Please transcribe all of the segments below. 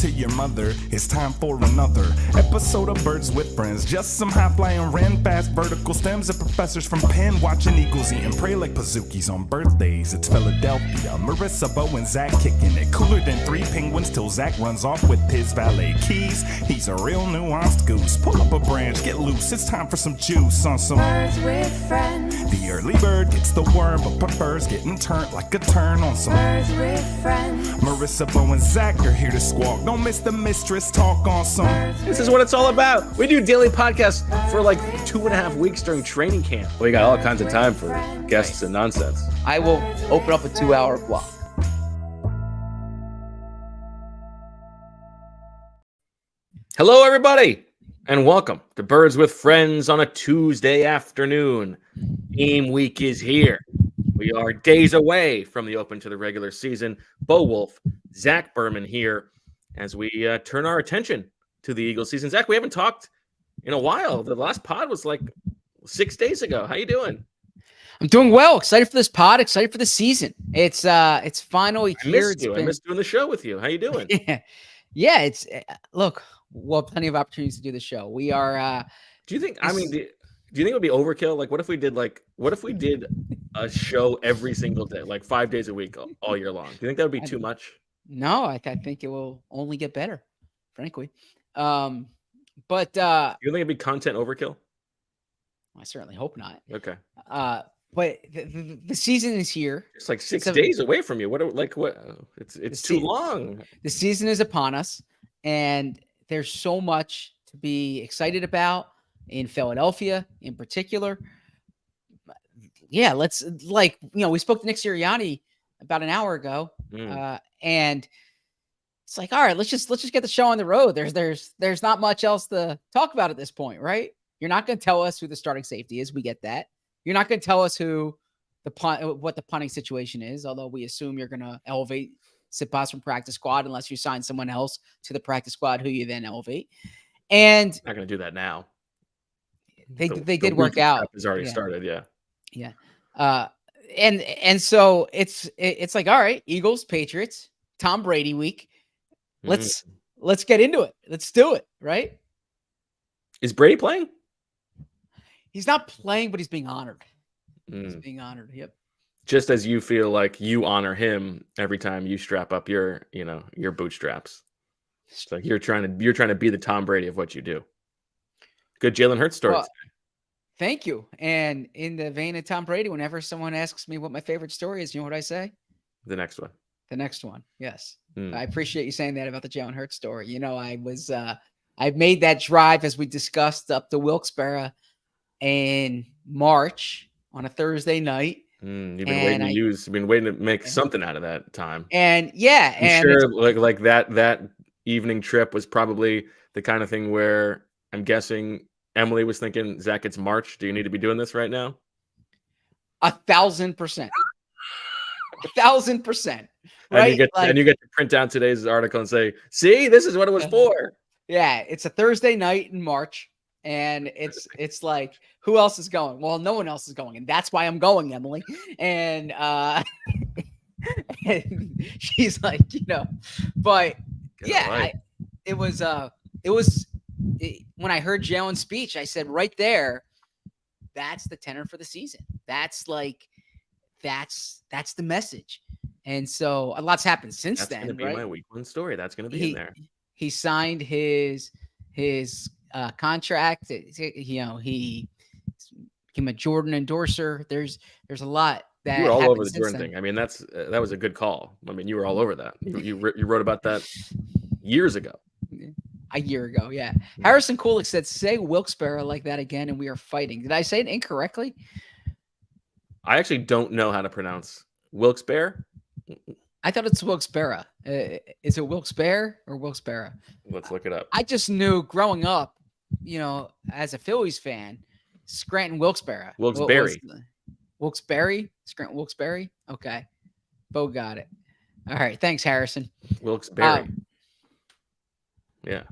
to your mother. It's time for another episode of Birds with Friends. Just some high-flying ran fast vertical stems of professors from Penn watching eagles eat and pray like Pazookies on birthdays. It's Philadelphia, Marissa, Bo, and Zack kicking it. Cooler than 3 penguins till Zack runs off with his valet keys. He's a real nuanced goose. Pull up a branch, get loose. It's time for some juice on some Birds with Friends. The early bird gets the worm but prefers getting turned like a turn on some Birds with Friends. Marissa, Bo, and Zack are here to squawk. Don't miss the mistress talk on some. This is what it's all about. We do daily podcasts for like 2.5 weeks during training camp. We got all kinds of time for guests and nonsense. I will open up a 2-hour block. Hello, everybody, and welcome to Birds with Friends on a Tuesday afternoon. Game week is here. We are days away from the open to the regular season. Bo Wolf, Zack Berman here as we turn our attention to the Eagles season. Zack, we haven't talked in a while. The last pod was like 6 days ago. How you doing? I'm doing well. Excited for this pod. Excited for the season. It's finally here. I missed doing the show with you. How you doing? Yeah. It's look. We'll have plenty of opportunities to do the show. We are. Do you think? I mean, do you think it would be overkill? Like, what if we did a show every single day, like 5 days a week, all year long? Do you think that would be too much? No, I think it will only get better, frankly. But you think it'd be content overkill? I certainly hope not. Okay. But the season is here. It's like 6 days away from you. What? It's too long. The season is upon us, and there's so much to be excited about in Philadelphia, in particular. Yeah, we spoke to Nick Sirianni about an hour ago, and it's like, all right, let's just get the show on the road. There's not much else to talk about at this point, right? You're not going to tell us who the starting safety is. We get that. You're not going to tell us what the punting situation is, although we assume you're going to elevate Sipas from practice squad unless you sign someone else to the practice squad who you then elevate. And not going to do that now. They did work out. Has already started. Yeah. Yeah. And so it's like, all right, Eagles, Patriots, Tom Brady week. Let's get into it. Let's do it. Right. Is Brady playing? He's not playing, but he's being honored. He's being honored. Yep. Just as you feel like you honor him every time you strap up your bootstraps. It's like you're trying to be the Tom Brady of what you do. Good Jalen Hurts story. Well, thank you. And in the vein of Tom Brady, whenever someone asks me what my favorite story is, you know what I say? The next one. The next one. Yes. I appreciate you saying that about the Jalen Hurts story. You know, I made that drive, as we discussed, up to Wilkes-Barre in March on a Thursday night. You've been waiting to make something out of that time. And yeah, I'm sure like that evening trip was probably the kind of thing where I'm guessing Emily was thinking, Zack, it's March. Do you need to be doing this right now? 1,000%. 1,000%. Right? And you get to print out today's article and say, see, this is what it was for. Yeah, it's a Thursday night in March. And it's like, who else is going? Well, no one else is going, and that's why I'm going, Emily. And and she's like, but it was when I heard Jalen's speech, I said right there, that's the tenor for the season. That's the message. And so a lot's happened since then. That's going to be my week one story. That's going to be in there. He signed his contract. He became a Jordan endorser. There's a lot that you were all over the Jordan thing. I mean, that was a good call. I mean, you were all over that. You wrote about that years ago. A year ago, yeah. Harrison Kulik said, "Say Wilkes-Barre like that again, and we are fighting." Did I say it incorrectly? I actually don't know how to pronounce Wilkes-Barre. I thought it's Wilkes-Barre. Is it Wilkes-Barre or Wilkes-Barre? Let's look it up. I just knew growing up, as a Phillies fan, Scranton Wilkes-Barre. Wilkes-Barre. Wilkes-Barre? Scranton Wilkes-Barre? Okay. Bo got it. All right. Thanks, Harrison. Wilkes-Barre. Yeah.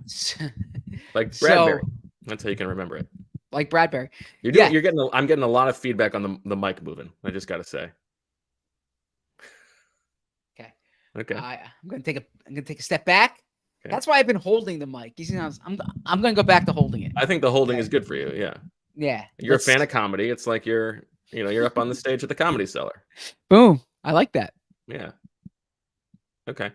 Like Bradbury. That's how you can remember it. Like Bradbury. I'm getting a lot of feedback on the mic moving. I just got to say. Okay. Okay. I'm gonna take a step back. That's why I've been holding the mic. I'm going to go back to holding it. I think the holding is good for you. Yeah. Yeah. You're a fan of comedy. It's like you're up on the stage at the Comedy Cellar. Boom. I like that. Yeah. Okay.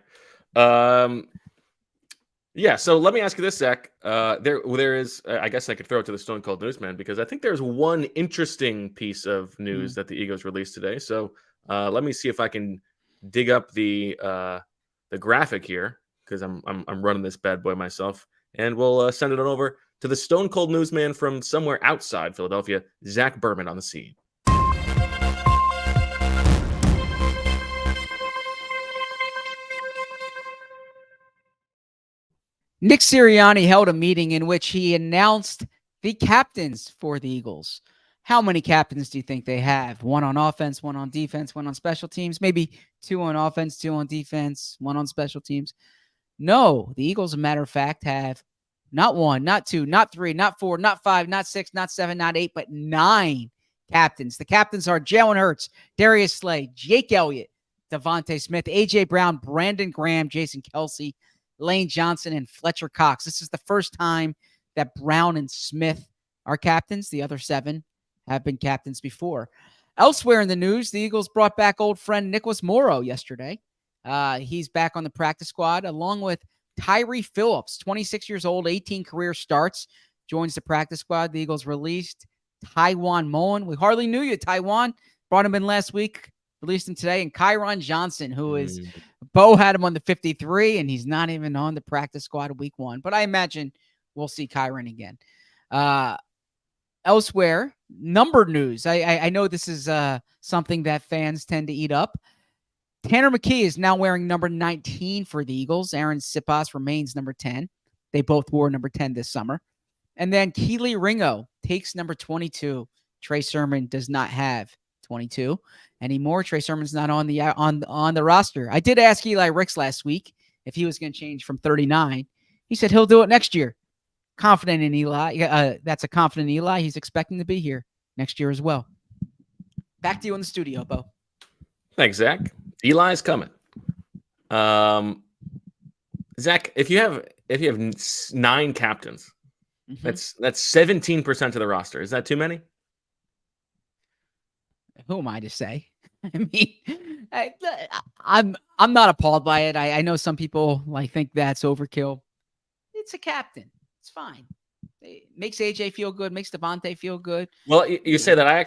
Yeah. So let me ask you this, Zach. There is. I guess I could throw it to the Stone Cold Newsman because I think there's one interesting piece of news that the Eagles released today. So let me see if I can dig up the graphic here because I'm running this bad boy myself, and we'll send it on over to the Stone Cold Newsman from somewhere outside Philadelphia, Zack Berman on the scene. Nick Sirianni held a meeting in which he announced the captains for the Eagles. How many captains do you think they have? One on offense, one on defense, one on special teams, maybe two on offense, two on defense, one on special teams. No, the Eagles, as a matter of fact, have not one, not two, not three, not four, not five, not six, not seven, not eight, but 9 captains. The captains are Jalen Hurts, Darius Slay, Jake Elliott, Devontae Smith, A.J. Brown, Brandon Graham, Jason Kelsey, Lane Johnson, and Fletcher Cox. This is the first time that Brown and Smith are captains. The other 7 have been captains before. Elsewhere in the news, the Eagles brought back old friend Nicholas Morrow yesterday. He's back on the practice squad along with Tyree Phillips, 26 years old, 18 career starts, joins the practice squad. The Eagles released Taiwan Moen. We hardly knew you, Taiwan. Brought him in last week, released him today. And Kyron Johnson, who is Bo had him on the 53, and he's not even on the practice squad week 1. But I imagine we'll see Kyron again. Elsewhere, number news. I know this is something that fans tend to eat up. Tanner McKee is now wearing number 19 for the Eagles. Aaron Sipas remains number 10. They both wore number 10 this summer. And then Keely Ringo takes number 22. Trey Sermon does not have 22 anymore. Trey Sermon's not on the roster. I did ask Eli Ricks last week if he was going to change from 39. He said he'll do it next year. Confident in Eli. That's a confident Eli. He's expecting to be here next year as well. Back to you in the studio, Bo. Thanks, Zach. Eli's coming. Zach, if you have 9 captains, that's 17% of the roster. Is that too many? Who am I to say? I mean, I'm not appalled by it. I know some people think that's overkill. It's a captain. It's fine. It makes AJ feel good. Makes Devontae feel good. Well, you say that. I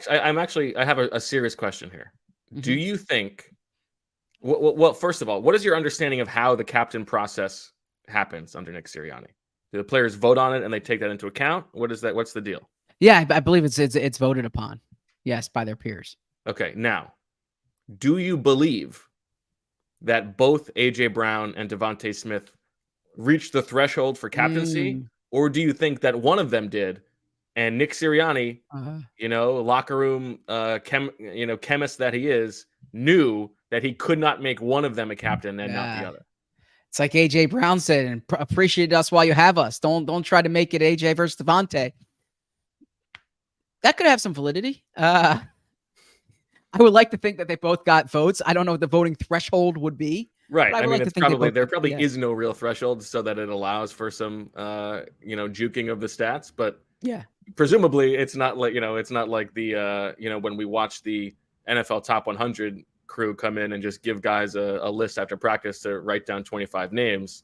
have a serious question here. Do you think? Well, first of all, what is your understanding of how the captain process happens under Nick Sirianni? Do the players vote on it and they take that into account? What is that? What's the deal? Yeah, I believe it's voted upon. Yes, by their peers. Okay, now, do you believe that both A.J. Brown and Devontae Smith reached the threshold for captaincy? Or do you think that one of them did and Nick Sirianni, locker room chemist that he is, knew that he could not make one of them a captain and not the other? It's like A.J. Brown said, and appreciate us while you have us. Don't try to make it A.J. versus Devontae. That could have some validity. I would like to think that they both got votes. I don't know what the voting threshold would be. Right. I mean, there probably is no real threshold so that it allows for some, juking of the stats. But yeah, presumably it's not like the, when we watch the NFL Top 100 crew come in and just give guys a list after practice to write down 25 names.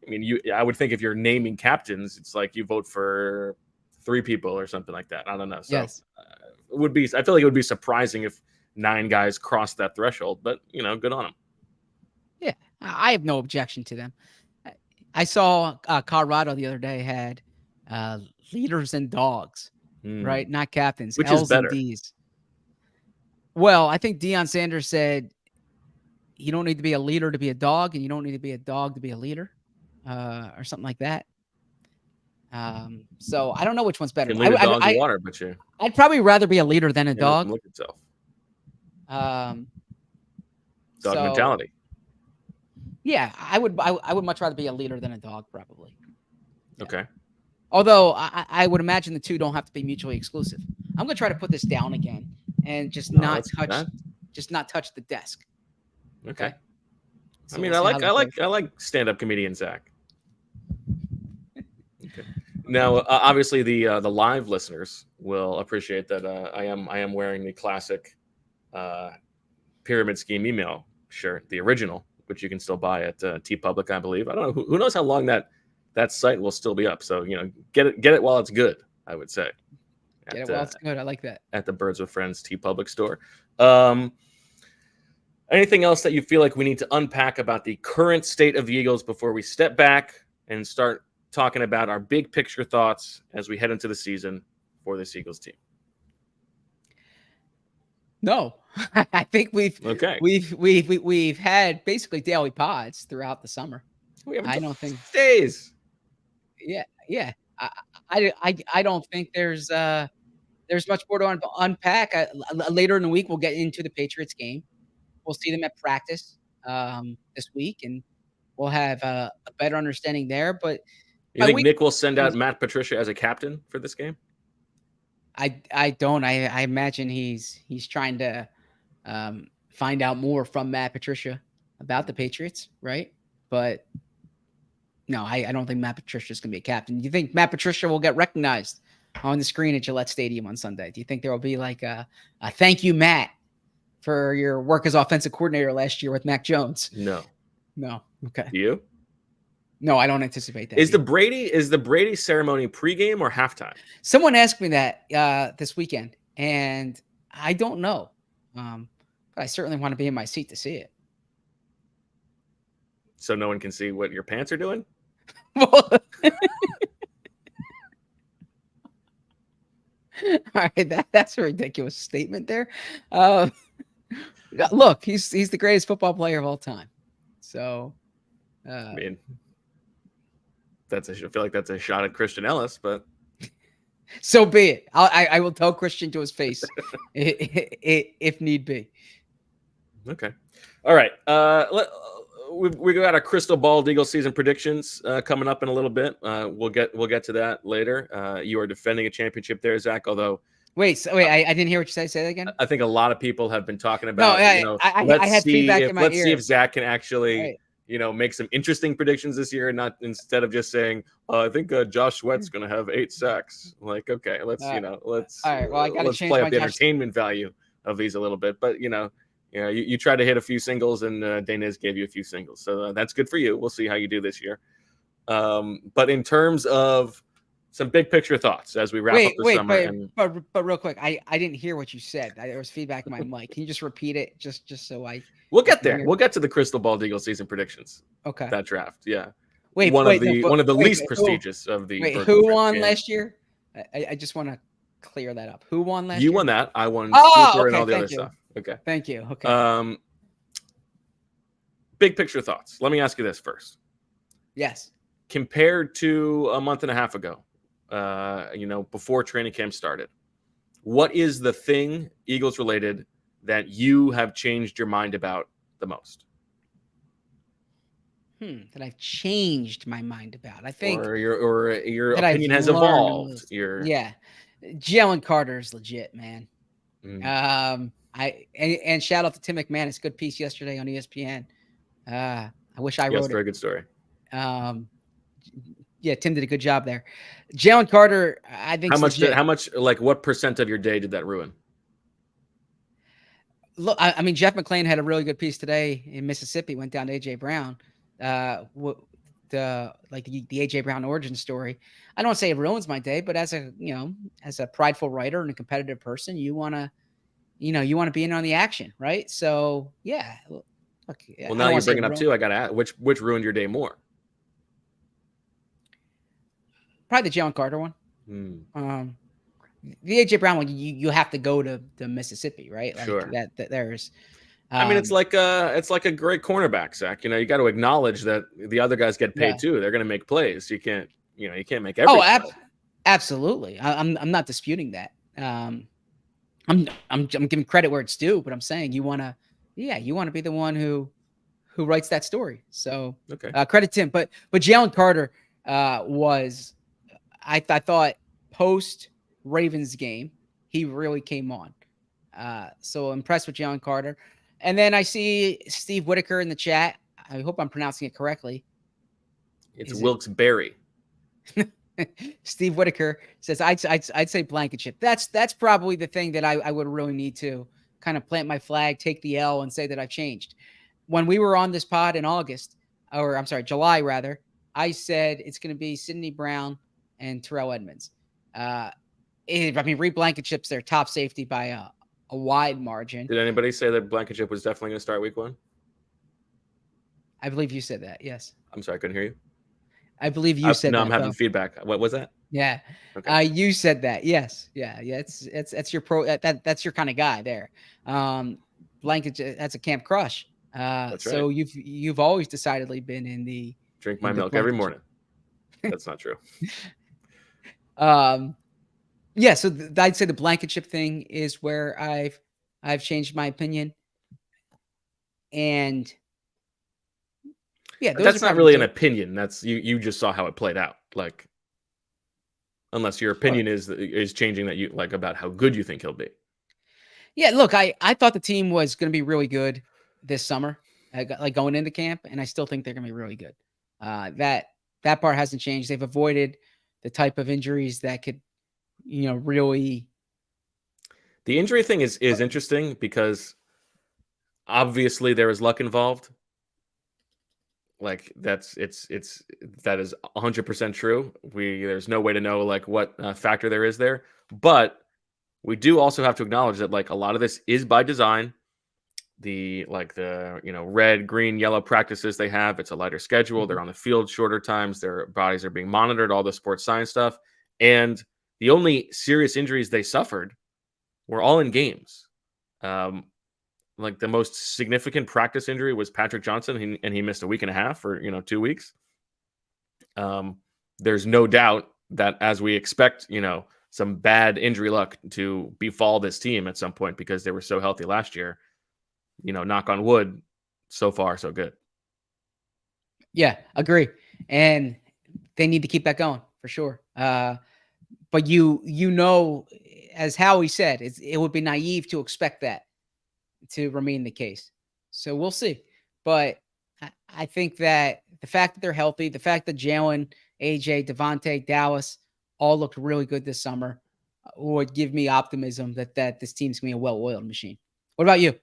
I mean, I would think if you're naming captains, it's like you vote for 3 people or something like that. I don't know. So yes. I feel like it would be surprising if 9 guys crossed that threshold, but good on them. Yeah, I have no objection to them. I saw Colorado the other day had leaders and dogs, right? Not captains. Which L's is better? And D's. Well, I think Deion Sanders said you don't need to be a leader to be a dog, and you don't need to be a dog to be a leader, or something like that. So I don't know which one's better. I'd probably rather be a leader than a dog. Look itself. Dog mentality. Yeah, I would much rather be a leader than a dog, probably. Yeah. Okay. Although I would imagine the two don't have to be mutually exclusive. I'm gonna try to put this down again and just not touch the desk. Okay. So I mean, I like stand-up comedian Zach. Now, obviously, the live listeners will appreciate that I am wearing the classic Pyramid Scheme email shirt, the original, which you can still buy at TeePublic, I believe. I don't know who knows how long that site will still be up. So get it while it's good, I would say. Get it while it's good. I like that. At the Birds with Friends TeePublic store. Anything else that you feel like we need to unpack about the current state of the Eagles before we step back and start talking about our big picture thoughts as we head into the season for this Eagles team? No, I think we've had basically daily pods throughout the summer. I don't think days. Yeah. I don't think there's much more to unpack. Later in the week, we'll get into the Patriots game. We'll see them at practice this week, and we'll have a better understanding there. But you think Nick will send out Matt Patricia as a captain for this game? I don't. I imagine he's trying to find out more from Matt Patricia about the Patriots, right? But no, I don't think Matt Patricia is going to be a captain. Do you think Matt Patricia will get recognized on the screen at Gillette Stadium on Sunday? Do you think there will be like a thank you, Matt, for your work as offensive coordinator last year with Mac Jones? No. Okay. Do you? No, I don't anticipate that. Is the Brady ceremony pregame or halftime? Someone asked me that this weekend, and I don't know. But I certainly want to be in my seat to see it. So no one can see what your pants are doing? All right, that's a ridiculous statement there. Look, he's the greatest football player of all time. So, I mean, I feel like that's a shot at Christian Ellis, but so be it. I will tell Christian to his face if need be. Okay, all right. We got our crystal ball Eagles season predictions coming up in a little bit. We'll get to that later. You are defending a championship there, Zach. Although, I didn't hear what you said. Say that again. I think a lot of people have been talking about. I had feedback in my ear. Let's see if Zach can actually, make some interesting predictions this year, not instead of just saying, I think Josh Sweat's going to have 8 sacks. Like, okay, let's all right. Well, I got to change play up the entertainment value of these a little bit, but you tried to hit a few singles, and Dainese gave you a few singles. So that's good for you. We'll see how you do this year. But in terms of some big picture thoughts as we wrap up the summer. But real quick, I didn't hear what you said. There was feedback in my mic. Can you just repeat it just so I... We'll get there. We'll get to the crystal ball Eagles season predictions. Okay. That draft, yeah. One of the least prestigious of the... who won last year? I just want to clear that up. Who won last year? You won that. I won Super and all the other stuff. Okay. Thank you. Okay. Big picture thoughts. Let me ask you this first. Yes. Compared to a month and a half ago, before training camp started, what is the thing Eagles related that you have changed your mind about the most? That I've changed my mind about. I think, or your opinion has evolved. Jalen Carter is legit, man. And shout out to Tim McManus. Good piece yesterday on ESPN. I wish I wrote it. Very good story. Yeah, Tim did a good job there. Jalen Carter, I think. How much? Like, what percent of your day did that ruin? Look, I mean, Jeff McClain had a really good piece today in Mississippi. Went down to AJ Brown, the AJ Brown origin story. I don't say it ruins my day, but as a prideful writer and a competitive person, you want to be in on the action, right? So yeah. Look, well, now you're bringing up too. I got to ask, which ruined your day more? Probably the Jalen Carter one. The AJ Brown one, you have to go to Mississippi, right? Like sure. That there's. I mean, it's like a great cornerback, Zach. You got to acknowledge that the other guys get paid too. They're going to make plays. You can't make every. Absolutely. I'm not disputing that. I'm giving credit where it's due, but I'm saying you want to be the one who writes that story. So okay. Credit to him, but Jalen Carter was, I thought post Ravens game, he really came on. So impressed with Jalen Carter. And then I see Steve Whitaker in the chat. I hope I'm pronouncing it correctly. It's Wilkes-Barre. Steve Whitaker says, I'd say Blankenship. That's probably the thing that I would really need to kind of plant my flag, take the L, and say that I've changed. When we were on this pod in August, or I'm sorry, July rather, I said it's going to be Sidney Brown and Terrell Edmonds. Reed Blankenship's their top safety by a wide margin. Did anybody say that Blankenship was definitely going to start week 1? I believe you said that. Yes. I'm sorry, I couldn't hear you. I believe you said that. No, I'm having feedback. What was that? Yeah. Okay. You said that. Yes. Yeah. It's your that's your kind of guy there. Blankenship, that's a camp crush. That's so right. you've always decidedly been in the drink my milk every morning. That's not true. Yeah, so I'd say the Blankenship thing is where I've changed my opinion. And yeah, that's not really an opinion. That's you just saw how it played out. Like, unless your opinion is changing that you like about how good you think he'll be. Yeah, look, I thought the team was going to be really good this summer, like going into camp, and I still think they're going to be really good. That part hasn't changed. They've avoided the type of injuries that could, really. The injury thing is interesting because obviously there is luck involved. Like that is 100% true. There's no way to know like what factor there is there, but we do also have to acknowledge that like a lot of this is by design. The red, green, yellow practices they have, it's a lighter schedule. They're on the field shorter times. Their bodies are being monitored, all the sports science stuff. And the only serious injuries they suffered were all in games. Like the most significant practice injury was Patrick Johnson, and he missed a week and a half or 2 weeks. There's no doubt that as we expect, some bad injury luck to befall this team at some point because they were so healthy last year. Knock on wood, so far so good. Yeah, agree. And they need to keep that going for sure. But as Howie said, it would be naive to expect that to remain the case. So we'll see. But I think that the fact that they're healthy, the fact that Jalen, AJ, Devontae, Dallas all looked really good this summer would give me optimism that this team's going to be a well-oiled machine. What about you?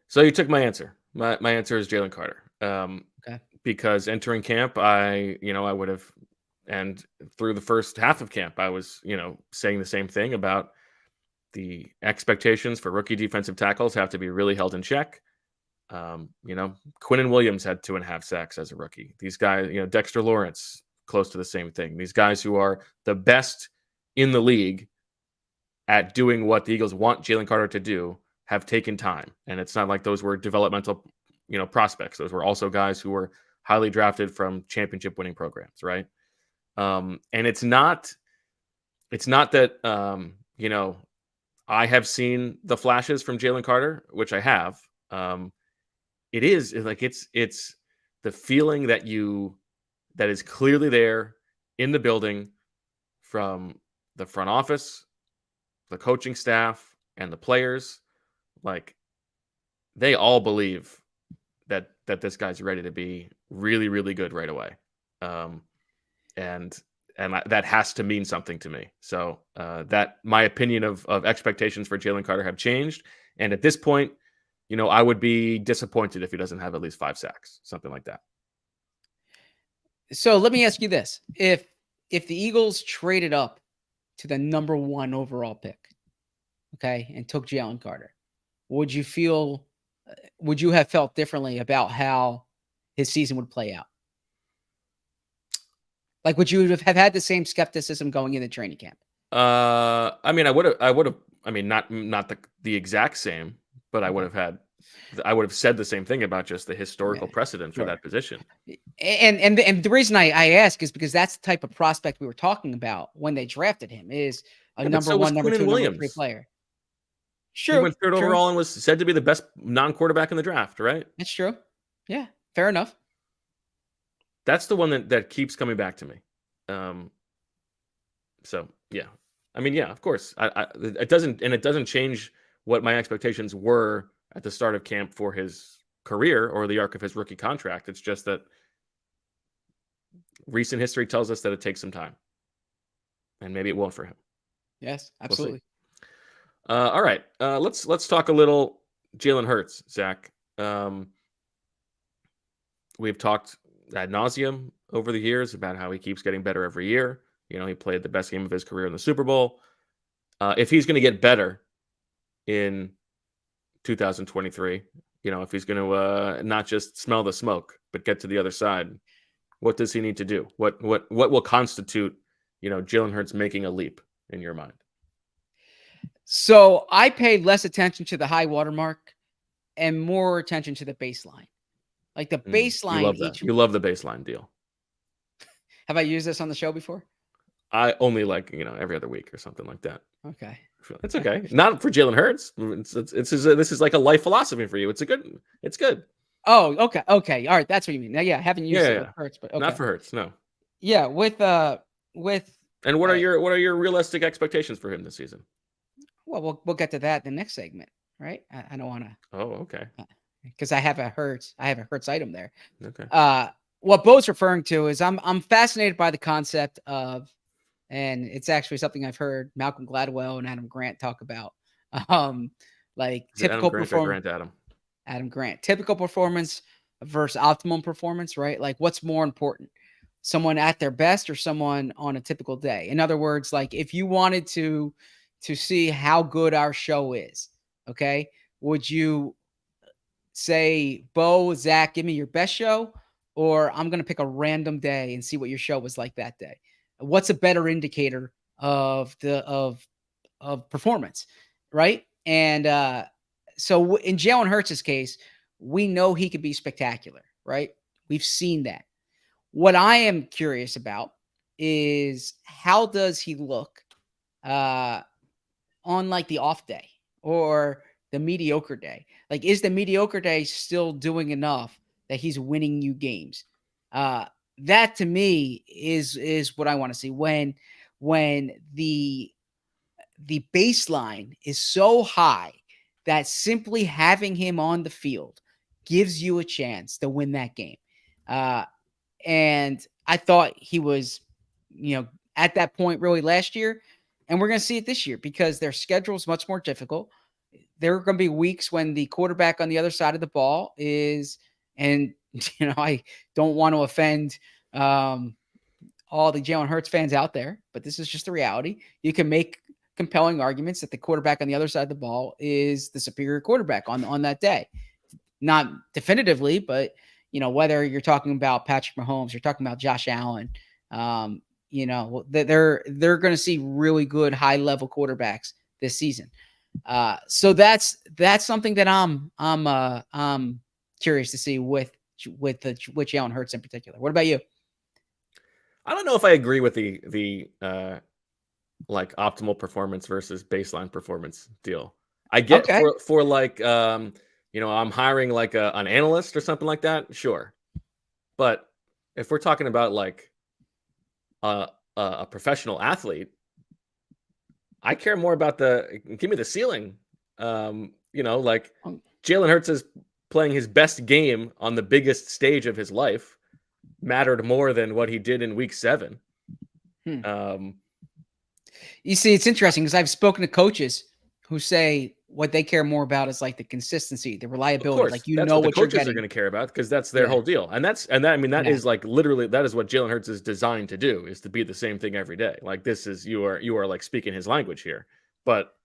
So you took my answer. My answer is Jalen Carter. Okay. Because entering camp, I would have, and through the first half of camp, I was, saying the same thing about the expectations for rookie defensive tackles have to be really held in check. Quinnen Williams had 2.5 sacks as a rookie. These guys, Dexter Lawrence, close to the same thing. These guys who are the best in the league at doing what the Eagles want Jalen Carter to do have taken time. And it's not like those were developmental, prospects. Those were also guys who were highly drafted from championship winning programs. Right. And it's not that, I have seen the flashes from Jalen Carter, which I have. It is like, it's the feeling that is clearly there in the building from the front office, the coaching staff, and the players. Like, they all believe that this guy's ready to be really, really good right away. And that has to mean something to me. So that my opinion of expectations for Jalen Carter have changed. And at this point, I would be disappointed if he doesn't have at least 5 sacks, something like that. So let me ask you this. If the Eagles traded up to the number 1 overall pick, okay, and took Jalen Carter, would you have felt differently about how his season would play out? Like, would you have had the same skepticism going into training camp? I would have, not the exact same, but I would have said the same thing about just the historical precedent for that position. And the reason I ask is because that's the type of prospect we were talking about when they drafted him, is a number 1, number 2, number 3 player. Sure. He went third overall and was said to be the best non-quarterback in the draft, right? That's true. Yeah, fair enough. That's the one that keeps coming back to me. So yeah, of course. It doesn't change what my expectations were at the start of camp for his career or the arc of his rookie contract. It's just that recent history tells us that it takes some time. and maybe it won't for him. Yes, We'll see. absolutely. All right, let's talk a little Jalen Hurts, Zach. We've talked ad nauseum over the years about how he keeps getting better every year. You know, he played the best game of his career in the Super Bowl. If he's going to get better in 2023, you know, if he's going to not just smell the smoke but get to the other side, what does he need to do? What will constitute, you know, Jalen Hurts making a leap in your mind? So I paid less attention to the high watermark and more attention to the baseline. Like the baseline. You love that. You love the baseline deal. Have I used this on the show before? I only like, you know, every other week or something like that. Okay. It's okay. Not for Jalen Hurts. This is like a life philosophy for you. It's good. Oh, okay. Okay. All right. That's what you mean. Now, yeah, I haven't used it with Hurts, but okay. Not for Hurts, no. Yeah, with And what are your realistic expectations for him this season? Well, we'll get to that in the next segment, right? I don't want to. Oh, okay. Because I have a Hurts item there. Okay. What Bo's referring to is I'm fascinated by the concept of, and it's actually something I've heard Malcolm Gladwell and Adam Grant talk about. Like typical performance. Adam Grant, typical performance versus optimum performance, right? Like what's more important, someone at their best or someone on a typical day? In other words, like if you wanted to see how good our show is, okay, would you say, Bo, Zach, give me your best show, or I'm going to pick a random day and see what your show was like that day? What's a better indicator of performance, right? And so in Jalen Hurts' case, we know he could be spectacular, right? We've seen that. What I am curious about is how does he look on like the off day or the mediocre day? Like, is the mediocre day still doing enough that he's winning you games? That to me is what I want to see when the baseline is so high that simply having him on the field gives you a chance to win that game. And I thought he was, at that point really last year, and we're going to see it this year because their schedule is much more difficult. There are going to be weeks when the quarterback on the other side of the ball is, and I don't want to offend all the Jalen Hurts fans out there, but this is just the reality. You can make compelling arguments that the quarterback on the other side of the ball is the superior quarterback on that day. Not definitively, but whether you're talking about Patrick Mahomes, you're talking about Josh Allen, they're going to see really good high level quarterbacks this season. So that's something that I'm curious to see with Jalen Hurts in particular. What about you? I don't know if I agree with the like optimal performance versus baseline performance deal. I get for like I'm hiring like an analyst or something like that, sure. But if we're talking about like a professional athlete, I care more about give me the ceiling. Like Jalen Hurts is playing his best game on the biggest stage of his life mattered more than what he did in week 7. You see, it's interesting because I've spoken to coaches who say what they care more about is like the consistency, the reliability. Like that's what the coaches are going to care about because that's their whole deal. And that is like literally that is what Jalen Hurts is designed to do, is to be the same thing every day. Like this is you are like speaking his language here. But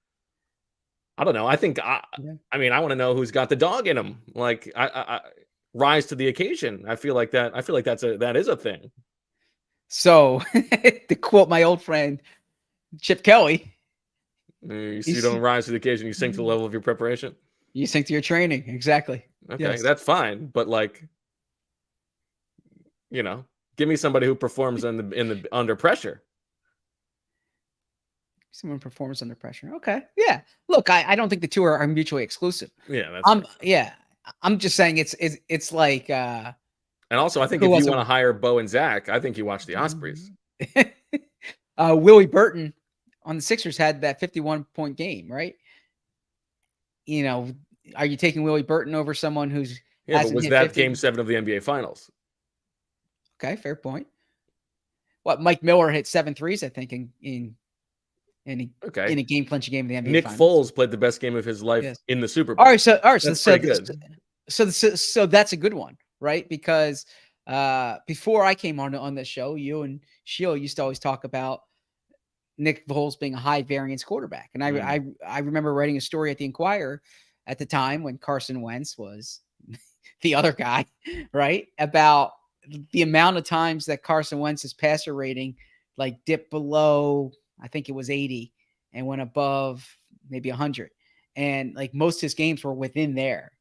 I don't know. I think I want to know who's got the dog in him. Like I rise to the occasion. I feel like that is a thing. So to quote my old friend Chip Kelly, you don't rise to the occasion, you sink to the level of your preparation. You sink to your training. Exactly. Okay, yes. That's fine. But like, give me somebody who performs under pressure. Someone performs under pressure. Okay. Yeah. Look, I don't think the two are mutually exclusive. Yeah. I'm just saying it's like. And also, I think if you want to hire Bo and Zack, I think you watch the Ospreys. Willie Burton on the Sixers had that 51-point game, right? Are you taking Willie Burton over someone who's but was that 50? Game 7 of the NBA Finals? Okay, fair point. Mike Miller hit 7 threes, I think, in Okay. a game clinching game in the NBA Nick Finals. Foles played the best game of his life Yes. in the Super Bowl. All right, so That's pretty good. So that's a good one, right? Because before I came on this show, you and Sheila used to always talk about Nick Foles being a high variance quarterback, and I remember writing a story at the Inquirer at the time when Carson Wentz was the other guy, right? About the amount of times that Carson Wentz's passer rating like dipped below, I think it was 80, and went above maybe 100, and like most of his games were within there,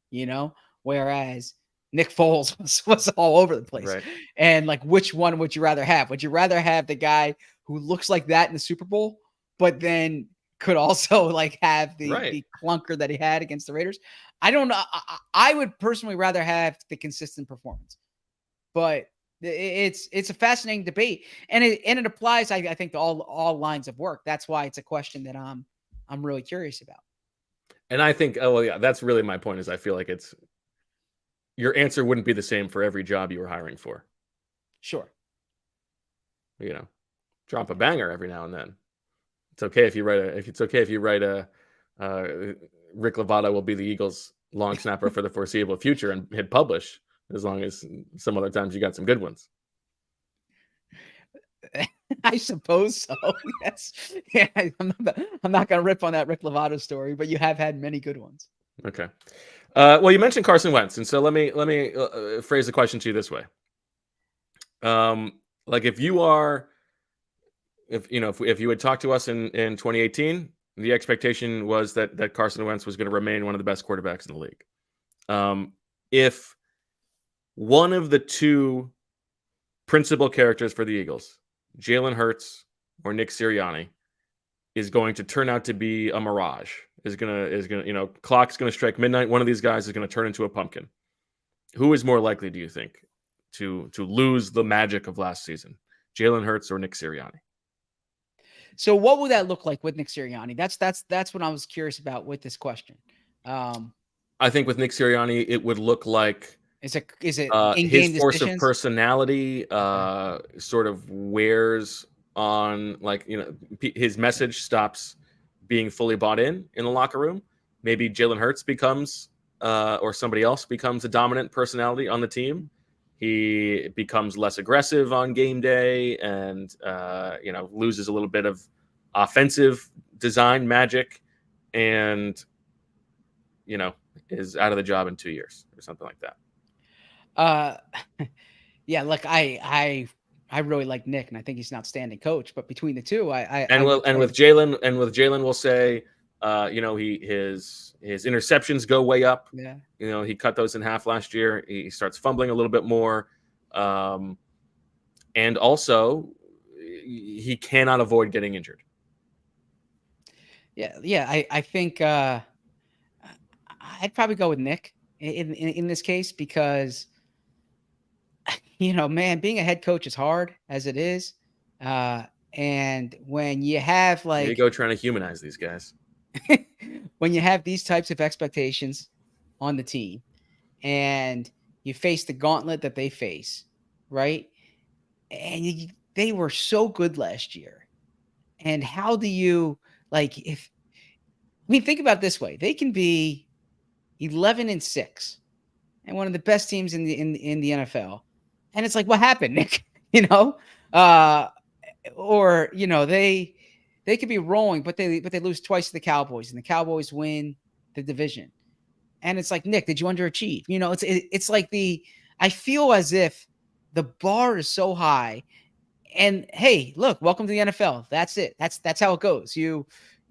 whereas Nick Foles was all over the place. Right. And like, which one would you rather have? Would you rather have the guy who looks like that in the Super Bowl, but then could also like have the clunker that he had against the Raiders? I don't know. I would personally rather have the consistent performance, but it's a fascinating debate, and it applies, I think, to all lines of work. That's why it's a question that I'm really curious about. And I think, that's really my point. Is I feel like your answer wouldn't be the same for every job you were hiring for. Sure. Drop a banger every now and then. It's okay if you write a Rick Lovato will be the Eagles long snapper for the foreseeable future and hit publish, as long as some other times you got some good ones. I suppose so. Yes. Yeah, I'm not going to rip on that Rick Lovato story, but you have had many good ones. Okay. Well, you mentioned Carson Wentz, and so let me phrase the question to you this way. Like if you had talked to us in 2018, the expectation was that Carson Wentz was going to remain one of the best quarterbacks in the league. If one of the two principal characters for the Eagles, Jalen Hurts or Nick Sirianni, is going to turn out to be a mirage, clock's going to strike midnight, one of these guys is going to turn into a pumpkin. Who is more likely, do you think, to lose the magic of last season? Jalen Hurts or Nick Sirianni? So what would that look like with Nick Sirianni? That's what I was curious about with this question. I think with Nick Sirianni, it would look like is it his force of personality sort of wears on, his message stops being fully bought in the locker room. Maybe Jalen Hurts becomes or somebody else becomes a dominant personality on the team. He becomes less aggressive on game day and, loses a little bit of offensive design magic and, is out of the job in 2 years or something like that. Yeah, look, I really like Nick, and I think he's an outstanding coach. But between the two, with Jalen, we'll say, his interceptions go way up. Yeah. He cut those in half last year. He starts fumbling a little bit more. And also he cannot avoid getting injured. Yeah. I think I'd probably go with Nick in this case because, man, being a head coach is hard as it is. And when you have There you go, trying to humanize these guys. When you have these types of expectations on the team and you face the gauntlet that they face, right? And they were so good last year. And how do you think about it this way. They can be 11-6 and one of the best teams in the NFL. And it's like, what happened, Nick? They could be rolling, but they lose twice to the Cowboys, and the Cowboys win the division. And it's like, Nick, did you underachieve? It's like I feel as if the bar is so high. And hey, look, welcome to the NFL. That's it. That's how it goes. You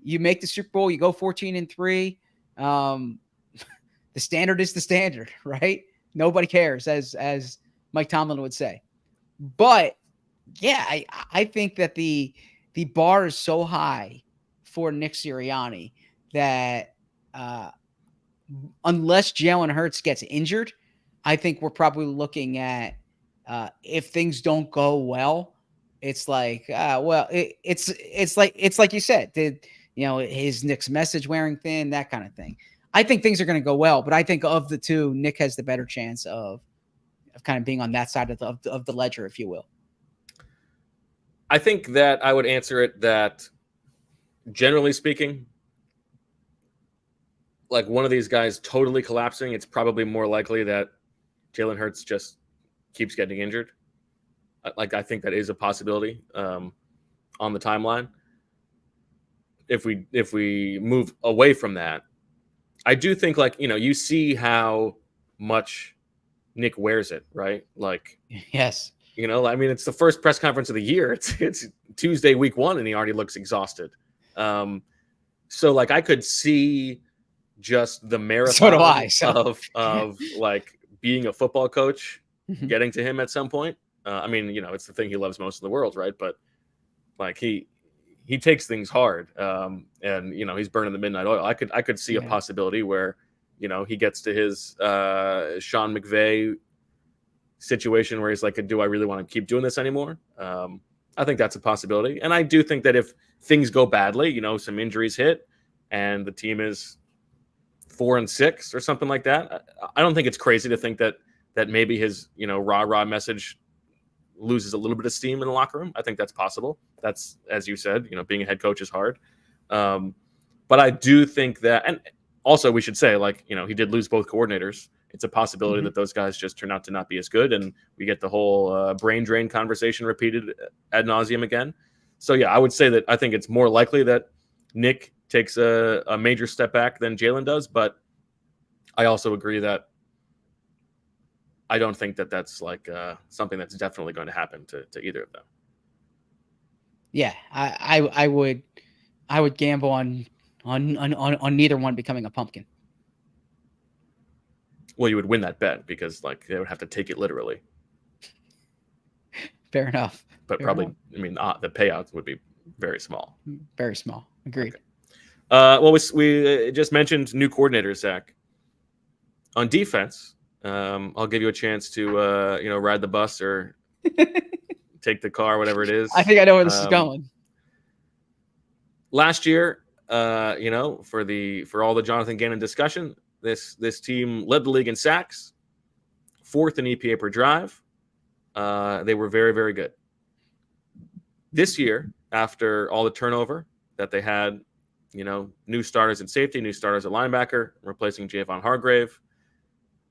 make the Super Bowl, you go 14-3. The standard is the standard, right? Nobody cares, as Mike Tomlin would say. But yeah, I think that the bar is so high for Nick Sirianni that unless Jalen Hurts gets injured, I think we're probably looking at if things don't go well, it's like it's like you said, is Nick's message wearing thin, that kind of thing. I think things are going to go well, but I think of the two, Nick has the better chance of kind of being on that side of the ledger, if you will. I think that I would answer it that, generally speaking, like one of these guys totally collapsing, it's probably more likely that Jalen Hurts just keeps getting injured. Like I think that is a possibility on the timeline. If we move away from that, I do think like you see how much Nick wears it, right? Like Yes. I mean, it's the first press conference of the year. It's Tuesday, week 1, and he already looks exhausted. So like I could see just the So do marathon I. So of like being a football coach Mhm. getting to him at some point. I mean, it's the thing he loves most in the world, right? But like he takes things hard, and he's burning the midnight oil. I could see a Yeah. possibility where he gets to his Sean McVay situation where he's like, do I really want to keep doing this anymore? I think that's a possibility, and I do think that if things go badly, some injuries hit, and the team is 4-6 or something like that, I don't think it's crazy to think that maybe his rah message loses a little bit of steam in the locker room. I think that's possible. That's, as you said, being a head coach is hard. But I do think that, and also we should say, like, he did lose both coordinators. It's a possibility that those guys just turn out to not be as good, and we get the whole brain drain conversation repeated ad nauseum again. So yeah, I would say that I think it's more likely that Nick takes a major step back than Jalen does, but I also agree that I don't think that that's like something that's definitely going to happen to either of them. Yeah, I would gamble on neither one becoming a pumpkin. Well, you would win that bet because like they would have to take it literally. Fair enough. But Fair probably, enough. I mean, the payouts would be very small. Very small. Agreed. Okay. Well, we just mentioned new coordinators, Zach. On defense, I'll give you a chance to ride the bus or take the car, whatever it is. I think I know where this is going. Last year, for all the Jonathan Gannon discussion, this team led the league in sacks, 4th in EPA per drive. They were very, very good. This year, after all the turnover that they had, new starters at safety, new starters at linebacker, replacing Javon Hargrave,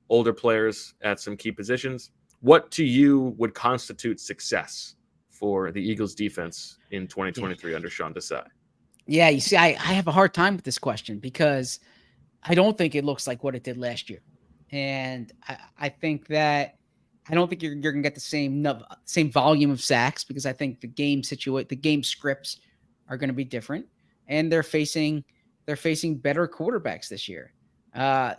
older players at some key positions, what to you would constitute success for the Eagles defense in 2023 under Sean Desai? Yeah, you see, I have a hard time with this question because I don't think it looks like what it did last year. And I think that I don't think you're going to get the same volume of sacks because I think the game scripts are going to be different, and they're facing better quarterbacks this year.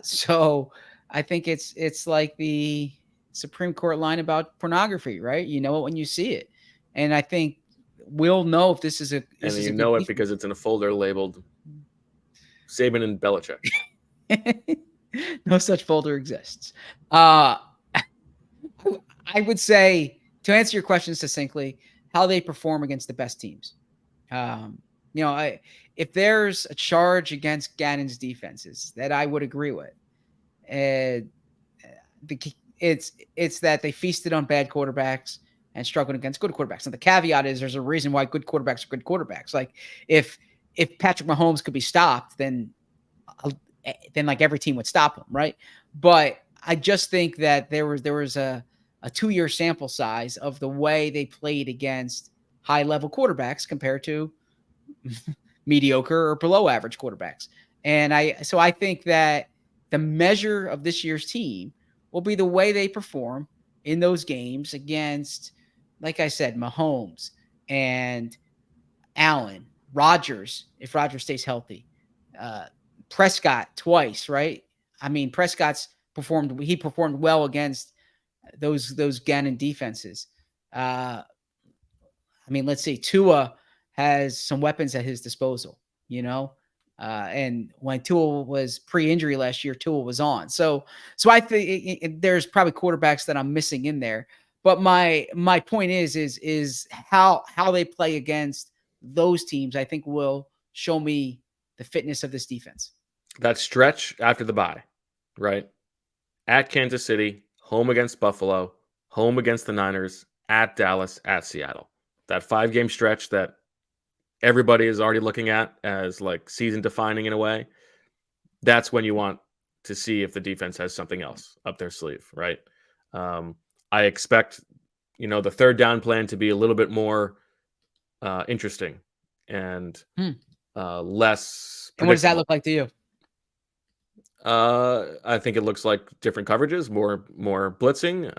So I think it's like the Supreme Court line about pornography, right? You know it when you see it, and I think we'll know if this is a. And you know it because it's in a folder labeled Saban and Belichick. No such folder exists. I would say, to answer your question succinctly, how they perform against the best teams. If there's a charge against Gannon's defenses that I would agree with, it's that they feasted on bad quarterbacks and struggled against good quarterbacks. And the caveat is there's a reason why good quarterbacks are good quarterbacks. Like if Patrick Mahomes could be stopped, then like every team would stop him, right? But I just think that there was a 2-year sample size of the way they played against high-level quarterbacks compared to mediocre or below average quarterbacks. And I think that the measure of this year's team will be the way they perform in those games against, like I said, Mahomes and Allen, Rodgers, if Rodgers stays healthy, Prescott twice, right? I mean, Prescott's performed well against those Gannon defenses. I mean, let's see. Tua has some weapons at his disposal, and when Tua was pre-injury last year, Tua was on. So I think there's probably quarterbacks that I'm missing in there. But my point is how they play against those teams, I think will show me the fitness of this defense. That stretch after the bye, right? At Kansas City, home against Buffalo, home against the Niners, at Dallas, at Seattle. that 5-game stretch that everybody is already looking at as like season defining in a way, that's when you want to see if the defense has something else up their sleeve, right? I expect, the third down plan to be a little bit more interesting and less And what does that predictable. look like to you? I think it looks like different coverages, more blitzing,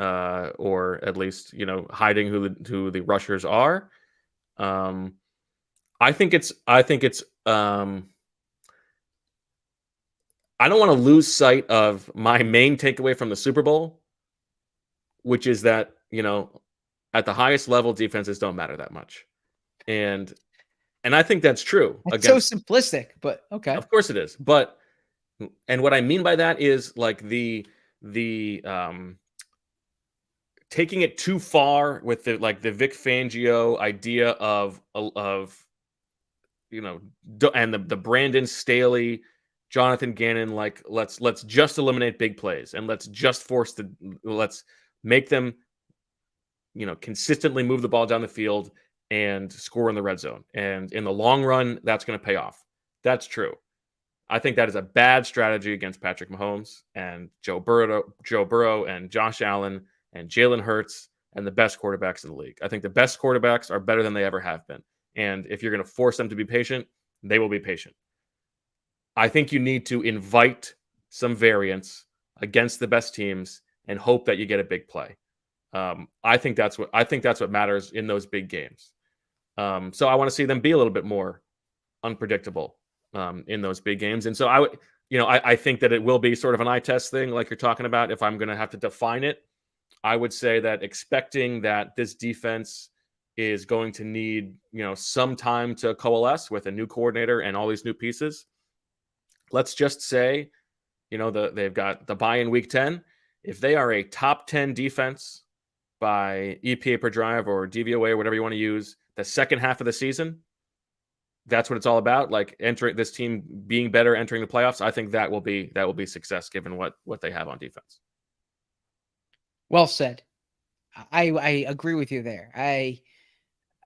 or at least hiding who the rushers are. I think it's. I don't want to lose sight of my main takeaway from the Super Bowl, which is that at the highest level, defenses don't matter that much, and I think that's true. It's so simplistic, but okay. Of course it is, but and what I mean by that is like the taking it too far with the Vic Fangio idea of and the Brandon Staley, Jonathan Gannon, like let's just eliminate big plays and let's make them consistently move the ball down the field and score in the red zone, and in the long run that's going to pay off. That's true. I think that is a bad strategy against Patrick Mahomes and Joe Burrow and Josh Allen and Jalen Hurts and the best quarterbacks in the league. I think the best quarterbacks are better than they ever have been. And if you're going to force them to be patient, they will be patient. I think you need to invite some variance against the best teams and hope that you get a big play. I think that's what matters in those big games. So I want to see them be a little bit more unpredictable in those big games. And so I think that it will be sort of an eye test thing, like you're talking about. If I'm going to have to define it, I would say that expecting that this defense is going to need, some time to coalesce with a new coordinator and all these new pieces. Let's just say, they've got the bye in week 10. If they are a top 10 defense by EPA per drive or DVOA, whatever you want to use, the second half of the season, that's what it's all about. Like entering this team being better, entering the playoffs. I think that will be success given what they have on defense. Well said. I agree with you there. I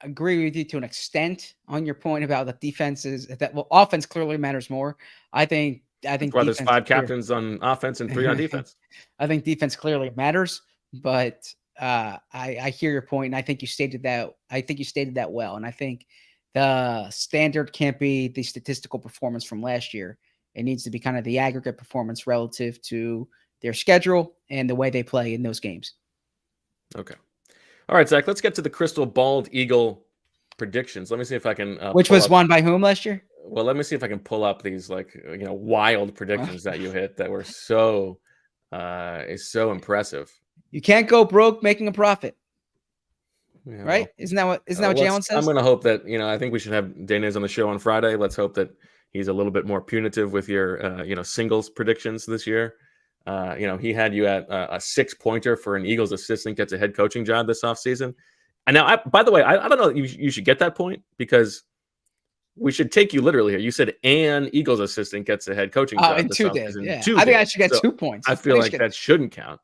agree with you to an extent on your point about the defenses. Offense clearly matters more. I think That's why there's 5 captains on offense and 3 on defense. I think defense clearly matters, but I hear your point, and I think you stated that. I think you stated that well, and I think the standard can't be the statistical performance from last year. It needs to be kind of the aggregate performance relative to their schedule and the way they play in those games. Okay. All right, Zach, let's get to the Crystal Bald Eagle predictions. Let me see if I can. Which was won by whom last year? Well, let me see if I can pull up these wild predictions that you hit that were so impressive. You can't go broke making a profit. Yeah, right? Well, isn't that what Jalen says? I'm going to hope that, I think we should have Dainez on the show on Friday. Let's hope that he's a little bit more punitive with your, singles predictions this year. He had you at a 6-pointer for an Eagles assistant gets a head coaching job this offseason. And now, by the way, I don't know, you should get that point because we should take you literally here. You said an Eagles assistant gets a head coaching job. In 2 days. Yeah. I think I should get 2 points. I feel like that shouldn't count.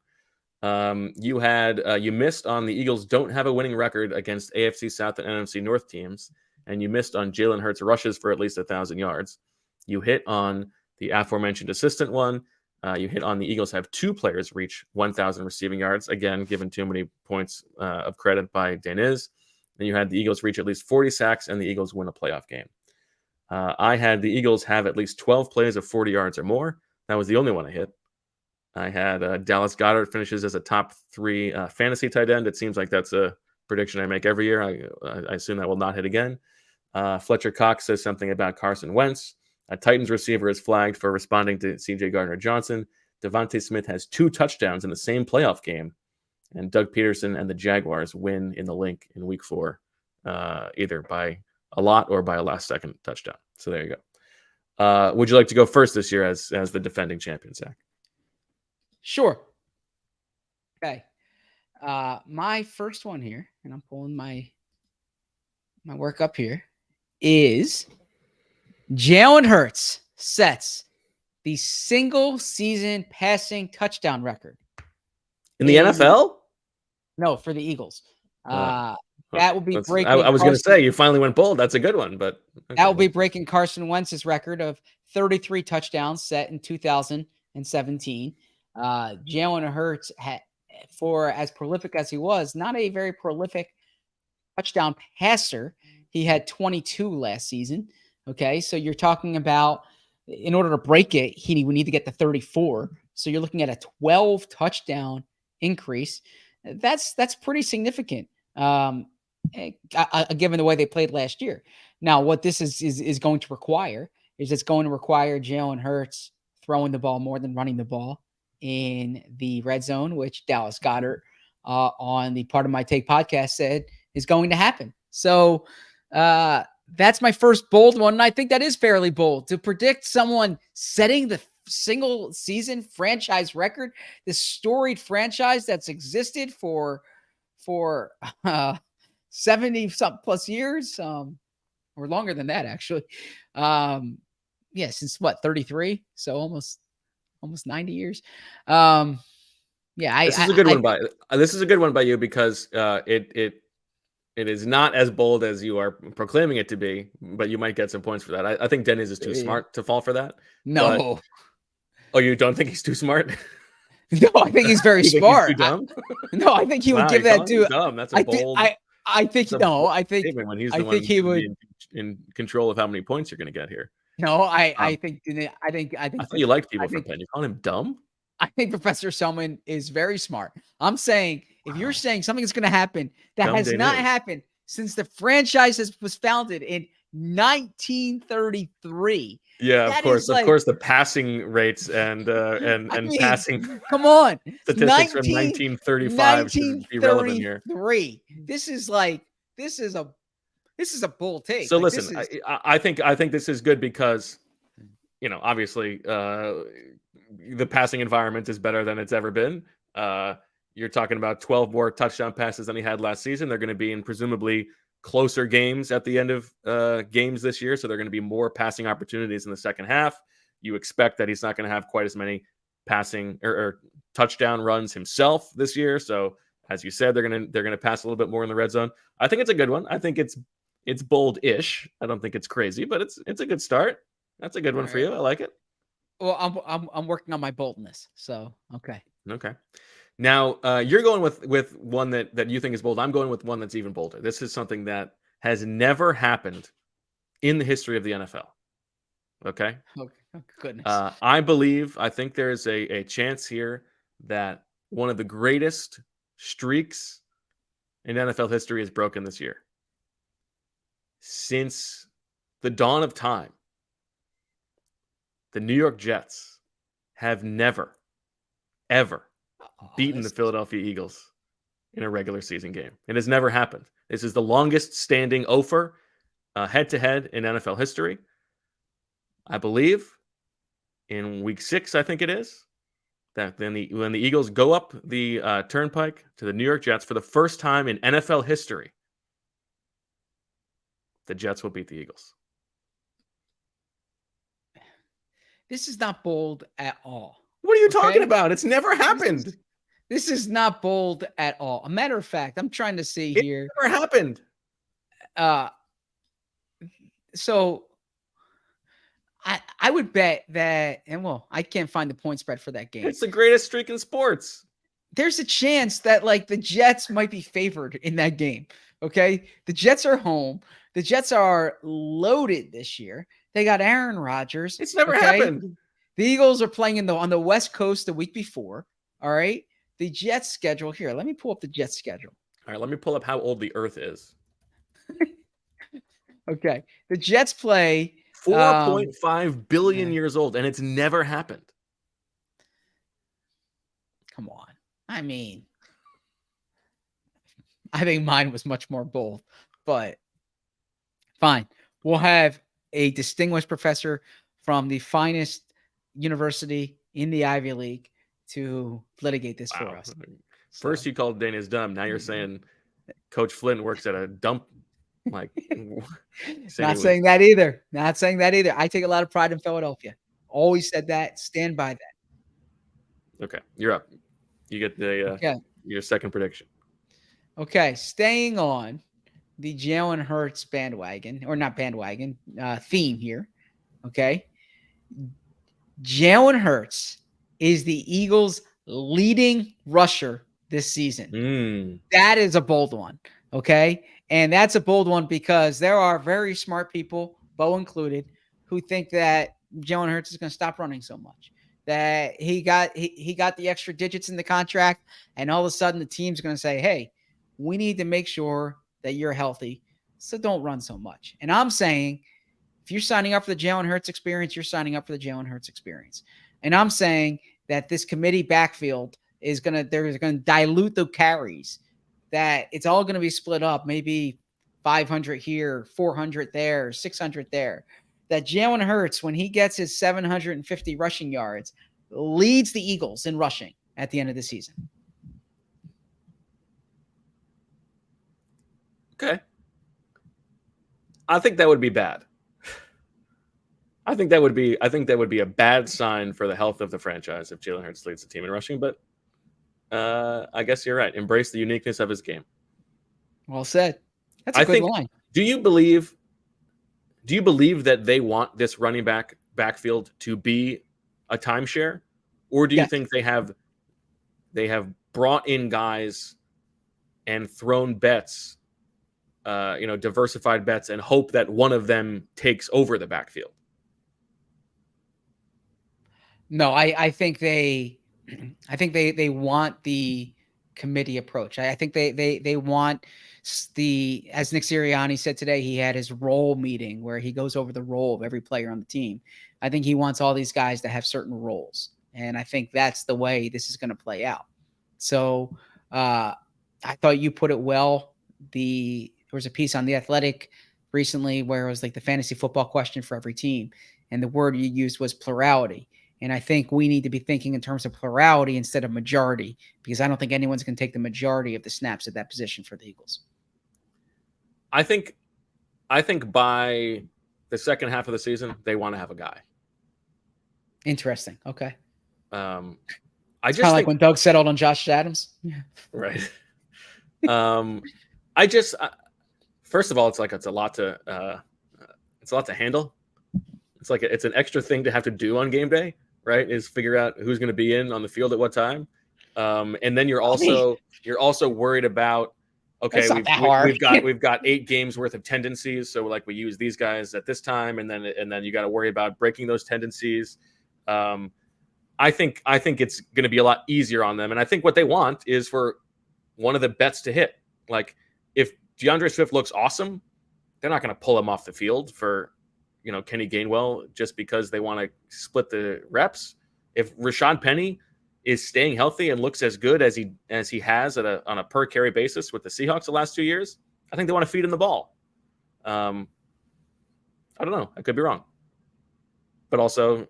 You missed on the Eagles don't have a winning record against AFC South and NFC North teams, and you missed on Jalen Hurts rushes for at least 1,000 yards. You hit on the aforementioned assistant one. You hit on the Eagles have 2 players reach 1,000 receiving yards. Again, given too many points of credit by Dainez. Then you had the Eagles reach at least 40 sacks, and the Eagles win a playoff game. I had the Eagles have at least 12 plays of 40 yards or more. That was the only one I hit. I had Dallas Goedert finishes as a top 3 fantasy tight end. It seems like that's a prediction I make every year. I assume that will not hit again. Fletcher Cox says something about Carson Wentz. A Titans receiver is flagged for responding to C.J. Gardner-Johnson. Devontae Smith has 2 touchdowns in the same playoff game. And Doug Peterson and the Jaguars win in the link in week 4, either by a lot or by a last-second touchdown. So there you go. Would you like to go first this year as the defending champion, Zach? Sure. Okay. My first one here, and I'm pulling my work up here, is Jalen Hurts sets the single season passing touchdown record in the NFL. No, for the Eagles. That would be breaking. I was going to say you finally went bold. That's a good one, but that will be breaking Carson Wentz's record of 33 touchdowns set in 2017. Jalen Hurts had, for as prolific as he was, not a very prolific touchdown passer. He had 22 last season. Okay, so you're talking about in order to break it, he would need to get to 34. So you're looking at a 12 touchdown increase. That's pretty significant, given the way they played last year. Now, what this is going to require is it's going to require Jalen Hurts throwing the ball more than running the ball in the red zone, which Dallas Goedert on the Part of My Take podcast said is going to happen. So that's my first bold one. And I think that is fairly bold to predict someone setting the single season franchise record, this storied franchise that's existed for 70 something plus years, or longer than that, actually. Since what, 33? So almost 90 years. This is a good one by you because it is not as bold as you are proclaiming it to be, but you might get some points for that. I think Dennis is too smart to fall for that. No. Oh, you don't think he's too smart? No, I think he's very smart. He's too dumb? I think he would give that to dumb. That's a bold. I think when he's the one he would be in control of how many points you're going to get here. No, I think I thought you liked people from Penn. You call him dumb? I think Professor Selman is very smart. I'm saying if you're saying something is going to happen that has not happened since the franchise was founded in 1933. Yeah, of course, the passing rates and passing. Come on, statistics from 1935 should be relevant here. This is a bold take. So listen, I think this is good because, obviously, the passing environment is better than it's ever been. You're talking about 12 more touchdown passes than he had last season. They're going to be in presumably closer games at the end of games this year. So they're going to be more passing opportunities in the second half. You expect that he's not going to have quite as many passing or touchdown runs himself this year. So as you said, they're going to pass a little bit more in the red zone. I think it's a good one. I think it's bold-ish. I don't think it's crazy, but it's a good start. That's a good one for you. I like it. Well, I'm working on my boldness. So, okay. Now, you're going with one that you think is bold. I'm going with one that's even bolder. This is something that has never happened in the history of the NFL. Okay? Oh, goodness. I think there's a chance here that one of the greatest streaks in NFL history is broken this year. Since the dawn of time, the New York Jets have never, ever beaten the Philadelphia Eagles in a regular season game. It has never happened. This is the longest standing offer head-to-head in NFL history. I believe in week 6, I think it is, that when the Eagles go up the turnpike to the New York Jets for the first time in NFL history, the Jets will beat the Eagles. This is not bold at all. What are you talking about? It's never happened. This is not bold at all. A matter of fact, I'm trying to see here. It never happened. So I would bet that, and I can't find the point spread for that game. It's the greatest streak in sports. There's a chance that the Jets might be favored in that game. Okay. The Jets are home. The Jets are loaded this year. They got Aaron Rodgers. It's never happened. The Eagles are playing on the West Coast the week before. All right. The Jets schedule here. Let me pull up the Jets schedule. All right. Let me pull up how old the earth is. Okay. The Jets play 4.5 billion years old, and it's never happened. Come on. I mean, I think mine was much more bold, but fine. We'll have a distinguished professor from the finest university in the Ivy League to litigate this for us. First, you called Daniels dumb. Now you're saying Coach Flynn works at a dump. Not saying that either. I take a lot of pride in Philadelphia. Always said that. Stand by that. Okay, you're up. You get your second prediction. Okay, staying on the Jalen Hurts bandwagon, or not bandwagon, theme here. Okay. Jalen Hurts is the Eagles' leading rusher this season. That is a bold one. Okay. And that's a bold one because there are very smart people, Bo included, who think that Jalen Hurts is going to stop running so much. That he got the extra digits in the contract, and all of a sudden the team's going to say, hey, we need to make sure that you're healthy, so don't run so much. And I'm saying, if you're signing up for the Jalen Hurts experience, you're signing up for the Jalen Hurts experience. And I'm saying that this committee backfield is going to dilute the carries, that it's all going to be split up, maybe 500 here, 400 there, 600 there. That Jalen Hurts, when he gets his 750 rushing yards, leads the Eagles in rushing at the end of the season. Okay. I think that would be bad. I think that would be a bad sign for the health of the franchise if Jalen Hurts leads the team in rushing, but I guess you're right. Embrace the uniqueness of his game. Well said. That's a good line. Do you believe that they want this running backfield to be a timeshare, or do you think they have brought in guys and thrown bets, diversified bets, and hope that one of them takes over the backfield? No, I think they want the committee approach. I think they want the, as Nick Sirianni said today, he had his role meeting where he goes over the role of every player on the team. I think he wants all these guys to have certain roles, and I think that's the way this is going to play out. So I thought you put it well. There was a piece on The Athletic recently where it was like the fantasy football question for every team, and the word you used was plurality. And I think we need to be thinking in terms of plurality instead of majority, because I don't think anyone's going to take the majority of the snaps at that position for the Eagles. I think by the second half of the season, they want to have a guy. Interesting. Okay. I just think, like when Doug settled on Josh Adams. Right. First of all, it's a lot to handle. It's an extra thing to have to do on game day, right? Is figure out who's going to be on the field at what time. And then you're also worried about, okay, we've got 8 games worth of tendencies. So like we use these guys at this time, and then you got to worry about breaking those tendencies. I think it's going to be a lot easier on them. And I think what they want is for one of the bets to hit. Like if DeAndre Swift looks awesome, they're not going to pull him off the field for, Kenny Gainwell just because they want to split the reps. If Rashad Penny is staying healthy and looks as good as he has on a per carry basis with the Seahawks the last 2 years, I think they want to feed him the ball. I don't know. I could be wrong. But also,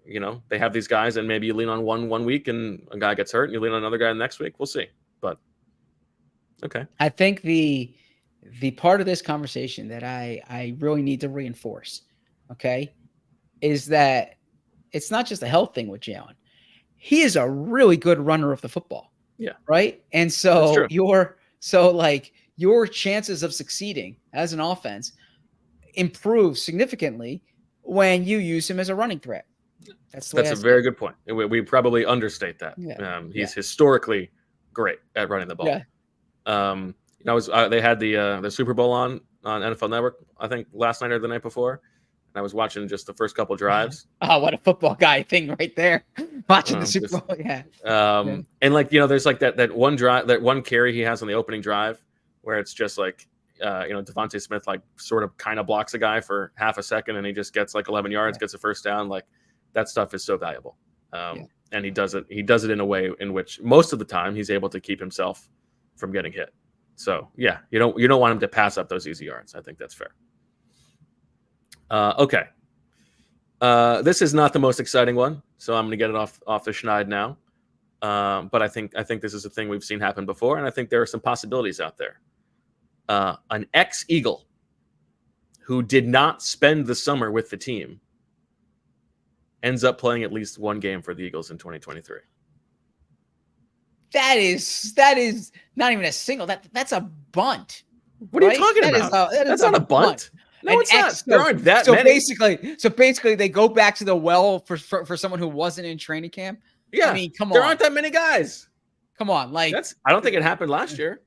they have these guys, and maybe you lean on one week and a guy gets hurt, and you lean on another guy the next week. We'll see. But okay. I think the part of this conversation that I really need to reinforce, okay, is that it's not just a health thing with Jalen. He is a really good runner of the football. Yeah. Right. And so your chances of succeeding as an offense improve significantly when you use him as a running threat. That's a very good point. We probably understate that. Yeah. He's historically great at running the ball. Yeah. They had the Super Bowl on NFL Network, I think last night or the night before. I was watching just the first couple drives. Oh, what a football guy thing right there. Watching the Super Bowl. Yeah. And there's like that one drive, that one carry he has on the opening drive where it's just like, Devontae Smith, like sort of kind of blocks a guy for half a second and he just gets like 11 yards, gets a first down. Like that stuff is so valuable. And he does it in a way in which most of the time he's able to keep himself from getting hit. So yeah, you don't want him to pass up those easy yards. I think that's fair. Okay. This is not the most exciting one, so I'm going to get it off the schneid now. But I think this is a thing we've seen happen before, and I think there are some possibilities out there. An ex-Eagle who did not spend the summer with the team ends up playing at least one game for the Eagles in 2023. That is not even a single. That's a bunt. What are you right? talking That is about? that is That's not a bunt. No, An it's not. X, There so, aren't that so many. basically, they go back to the well for someone who wasn't in training camp. Yeah, I mean, come there on, aren't that many guys. come on, like, I don't think it happened last year.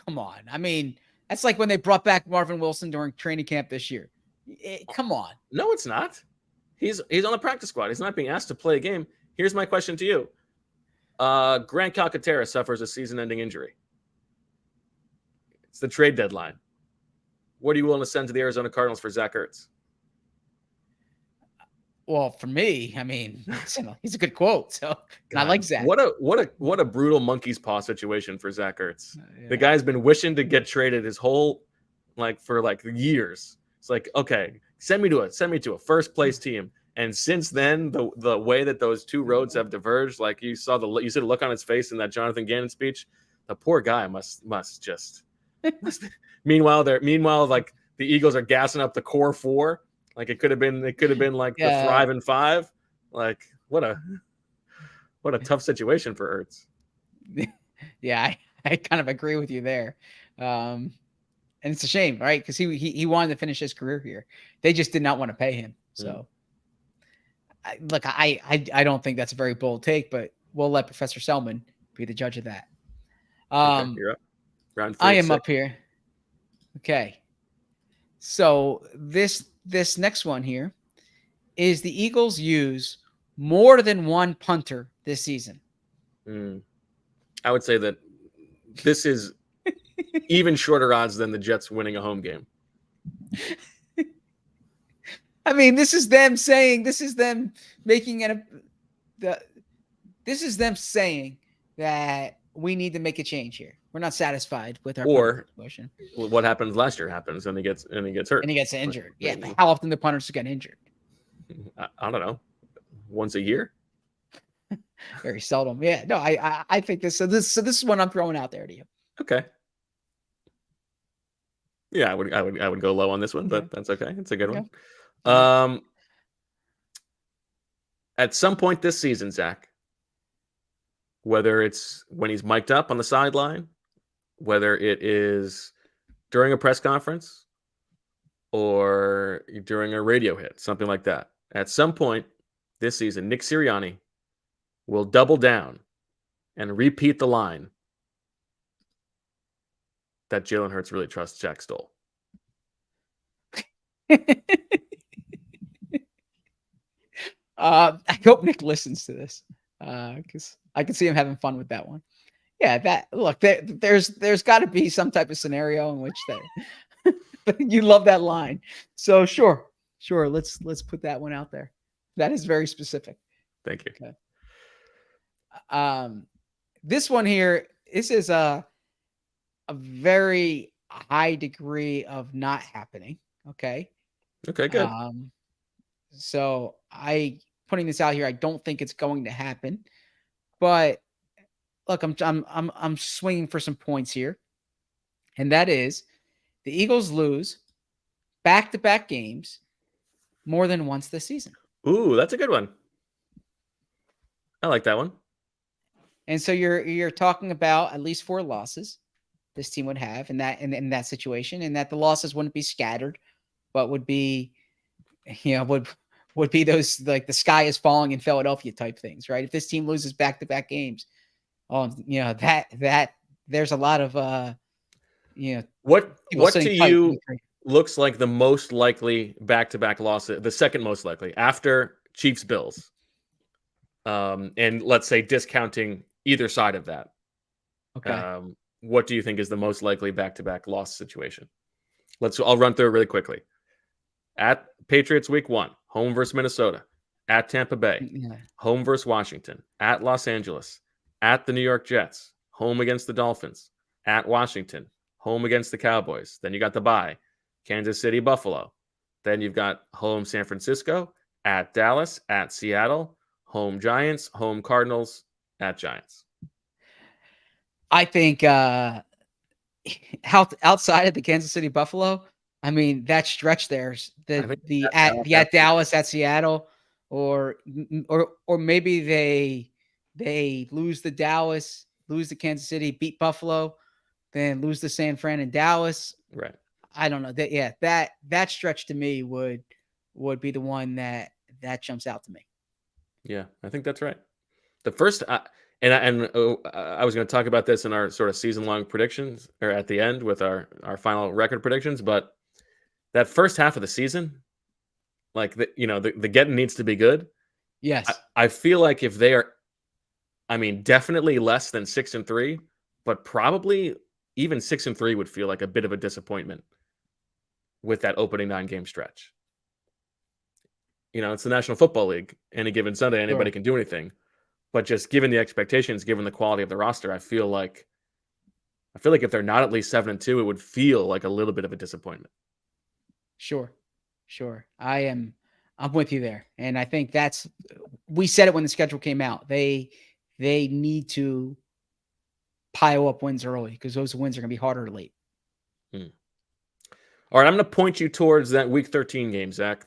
come on. I mean, that's like when they brought back Marvin Wilson during training camp this year. Come on. No, it's not. He's on the practice squad. He's not being asked to play a game. Here's my question to you. Grant Calcaterra suffers a season-ending injury. It's the trade deadline. What are you willing to send to the Arizona Cardinals for Zach Ertz? Well, for me, I mean, he's a good quote. So I like Zack. What a brutal monkey's paw situation for Zach Ertz. Yeah. The guy's been wishing to get traded his whole for years. It's like, okay, send me to a first place team. And since then, the way that those two roads have diverged, like you saw the look on his face in that Jonathan Gannon speech, the poor guy must just. Meanwhile, like the Eagles are gassing up the core four. Like it could have been like the Thrive and Five. Like what a tough situation for Ertz. Yeah, I kind of agree with you there. And it's a shame, right? Because he wanted to finish his career here. They just did not want to pay him. So I don't think that's a very bold take, but we'll let Professor Selman be the judge of that. Okay, you're up. Round I am up here. Okay. So this next one here is the Eagles use more than one punter this season. I would say that this is even shorter odds than the Jets winning a home game. I mean, this is them saying that we need to make a change here. We're not satisfied with our punter situation. What happens last year happens, and he gets hurt. And he gets injured. Yeah, but how often do punters get injured? I don't know. Once a year? Very seldom. Yeah. No, I think this is one I'm throwing out there to you. Okay. Yeah, I would go low on this one, but that's okay. It's a good one. At some point this season, Zach, whether it's when he's mic'd up on the sideline, whether it is during a press conference or during a radio hit, something like that, at some point this season, Nick Sirianni will double down and repeat the line that Jalen Hurts really trusts Jack Stoll. I hope Nick listens to this because I can see him having fun with that one. Yeah, there's got to be some type of scenario in which that you love that line. So sure, let's put that one out there. That is very specific. Thank you. Okay. This one here, this is a very high degree of not happening. Okay. Okay, good. So putting this out here, I don't think it's going to happen, but look, I'm swinging for some points here, and that is the Eagles lose back-to-back games more than once this season. Ooh, that's a good one. I like that one. And so you're talking about at least 4 losses this team would have in that situation, and that the losses wouldn't be scattered, but would be, would be those like the sky is falling in Philadelphia type things, right? If this team loses back-to-back games, that there's a lot of what to you looks like the most likely back-to-back loss, the second most likely after Chiefs Bills, and let's say discounting either side of that. Okay. What do you think is the most likely back-to-back loss situation? I'll run through it really quickly. At Patriots week 1, home versus Minnesota. At Tampa Bay, home versus Washington. At Los Angeles. At the New York Jets, home against the Dolphins. At Washington, home against the Cowboys. Then you got the bye. Kansas City, Buffalo. Then you've got home San Francisco. At Dallas. At Seattle. Home Giants. Home Cardinals. At Giants. I think outside of the Kansas City Buffalo, I mean that stretch there's at Dallas, at Seattle, or maybe they lose the Dallas, lose the Kansas City, beat Buffalo. then lose to San Fran and Dallas. Right. I don't know that stretch to me would be the one that jumps out to me. Yeah, I think that's right. The first, I was going to talk about this in our sort of season-long predictions, or at the end with our final record predictions. But that first half of the season, like the getting needs to be good. Yes, I feel like if they are, I mean, definitely less than 6-3, but probably even 6-3 would feel like a bit of a disappointment with that opening 9-game stretch. It's the National Football League. Any given Sunday, anybody can do anything. But just given the expectations, given the quality of the roster, I feel like if they're not at least 7-2, it would feel like a little bit of a disappointment. Sure. I'm with you there. And I think we said it when the schedule came out. They need to pile up wins early because those wins are going to be harder late. All right, I'm going to point you towards that Week 13 game, Zach.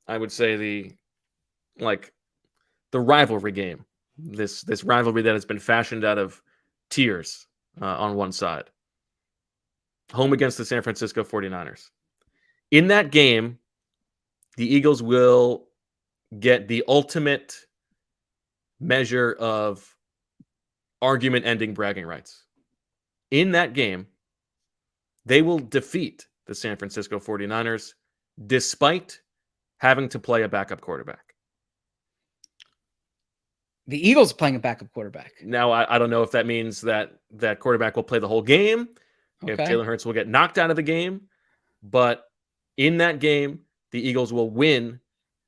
I would say the rivalry game. This rivalry that has been fashioned out of tears on one side. Home against the San Francisco 49ers. In that game, the Eagles will get the ultimate measure of argument-ending bragging rights. In that game, they will defeat the San Francisco 49ers despite having to play a backup quarterback. The Eagles are playing a backup quarterback. Now, I don't know if that means that quarterback will play the whole game, if Jalen Hurts will get knocked out of the game, but in that game, the Eagles will win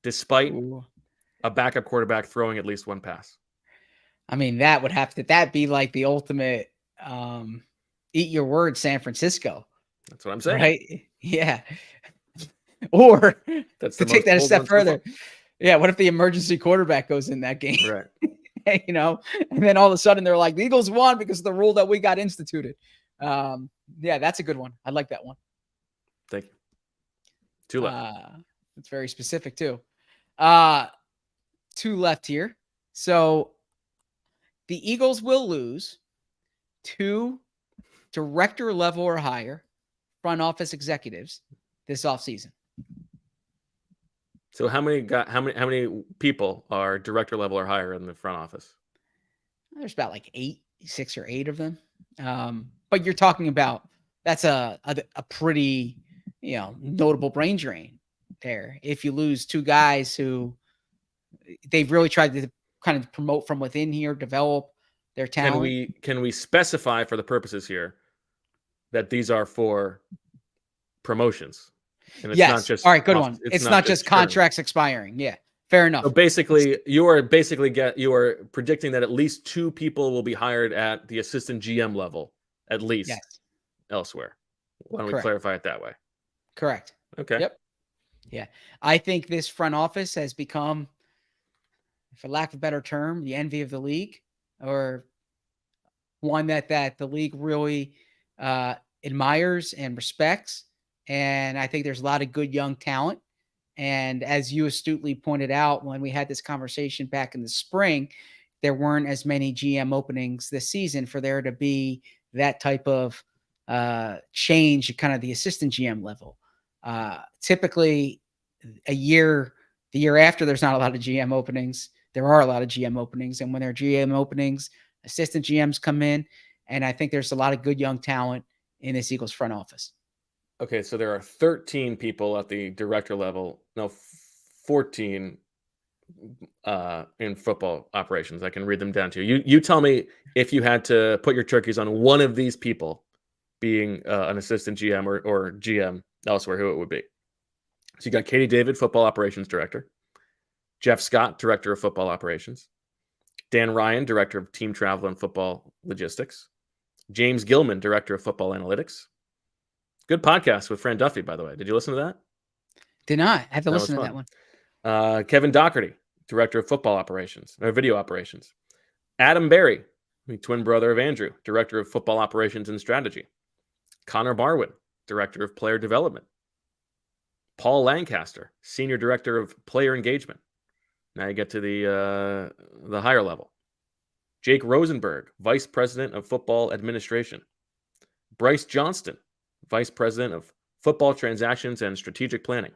despite a backup quarterback throwing at least one pass. I mean, that be like the ultimate eat your words, San Francisco. That's what I'm saying. Right? Yeah. Or to take that a step further. Yeah. What if the emergency quarterback goes in that game? Right. And then all of a sudden they're like, the Eagles won because of the rule that we got instituted. Yeah, that's a good one. I like that one. Thank you. 2 left. It's very specific too. 2 left here. So the Eagles will lose 2 director level or higher front office executives this offseason. So how many people are director level or higher in the front office? There's about like 6 or 8 of them. But you're talking about that's a pretty notable brain drain there. If you lose 2 guys who they've really tried to kind of promote from within here, develop their talent. Can we specify for the purposes here that these are for promotions? And it's not just all right, good one. It's not just contracts expiring. Yeah, fair enough. So basically, you are predicting that at least 2 people will be hired at the assistant GM level, at least elsewhere. Why don't we clarify it that way? Correct. Okay. Yep. Yeah, I think this front office has become, for lack of a better term, the envy of the league, or one that the league really admires and respects. And I think there's a lot of good young talent. And as you astutely pointed out, when we had this conversation back in the spring, there weren't as many GM openings this season for there to be that type of change at kind of the assistant GM level. Typically, the year after, there's not a lot of GM openings. There are a lot of GM openings. And when there are GM openings, assistant GMs come in. And I think there's a lot of good young talent in this Eagles front office. Okay, so there are 13 people at the director level. No, 14 in football operations. I can read them down to you. You tell me if you had to put your turkeys on one of these people being an assistant GM or GM elsewhere, who it would be. So you got Katie David, football operations director. Jeff Scott, director of football operations. Dan Ryan, director of team travel and football logistics. James Gilman, director of football analytics. Good podcast with Fran Duffy, by the way. Did you listen to that? Did not. I have to listen to that one. Kevin Doherty, director of football operations, or video operations. Adam Berry, the twin brother of Andrew, director of football operations and strategy. Connor Barwin, director of player development. Paul Lancaster, senior director of player engagement. Now you get to the higher level. Jake Rosenberg, Vice President of Football Administration. Bryce Johnston, Vice President of Football Transactions and Strategic Planning.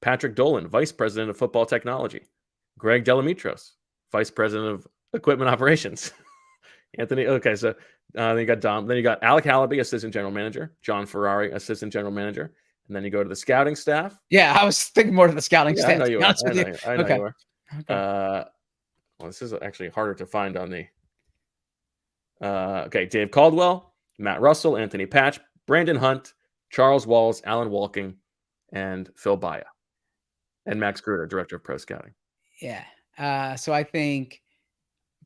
Patrick Dolan, Vice President of Football Technology. Greg Delamitros, Vice President of Equipment Operations. Anthony, okay, so then you got Dom. Then you got Alec Hallaby, Assistant General Manager. John Ferrari, Assistant General Manager. And then you go to the scouting staff. Yeah, I was thinking more to the scouting staff. I know you are. I know Okay. you are. Okay. Well, this is actually harder to find on the. Okay, Dave Caldwell, Matt Russell, Anthony Patch, Brandon Hunt, Charles Walls, Alan Walking, and Phil Baya, and Max Gruder, Director of Pro Scouting. Yeah. So I think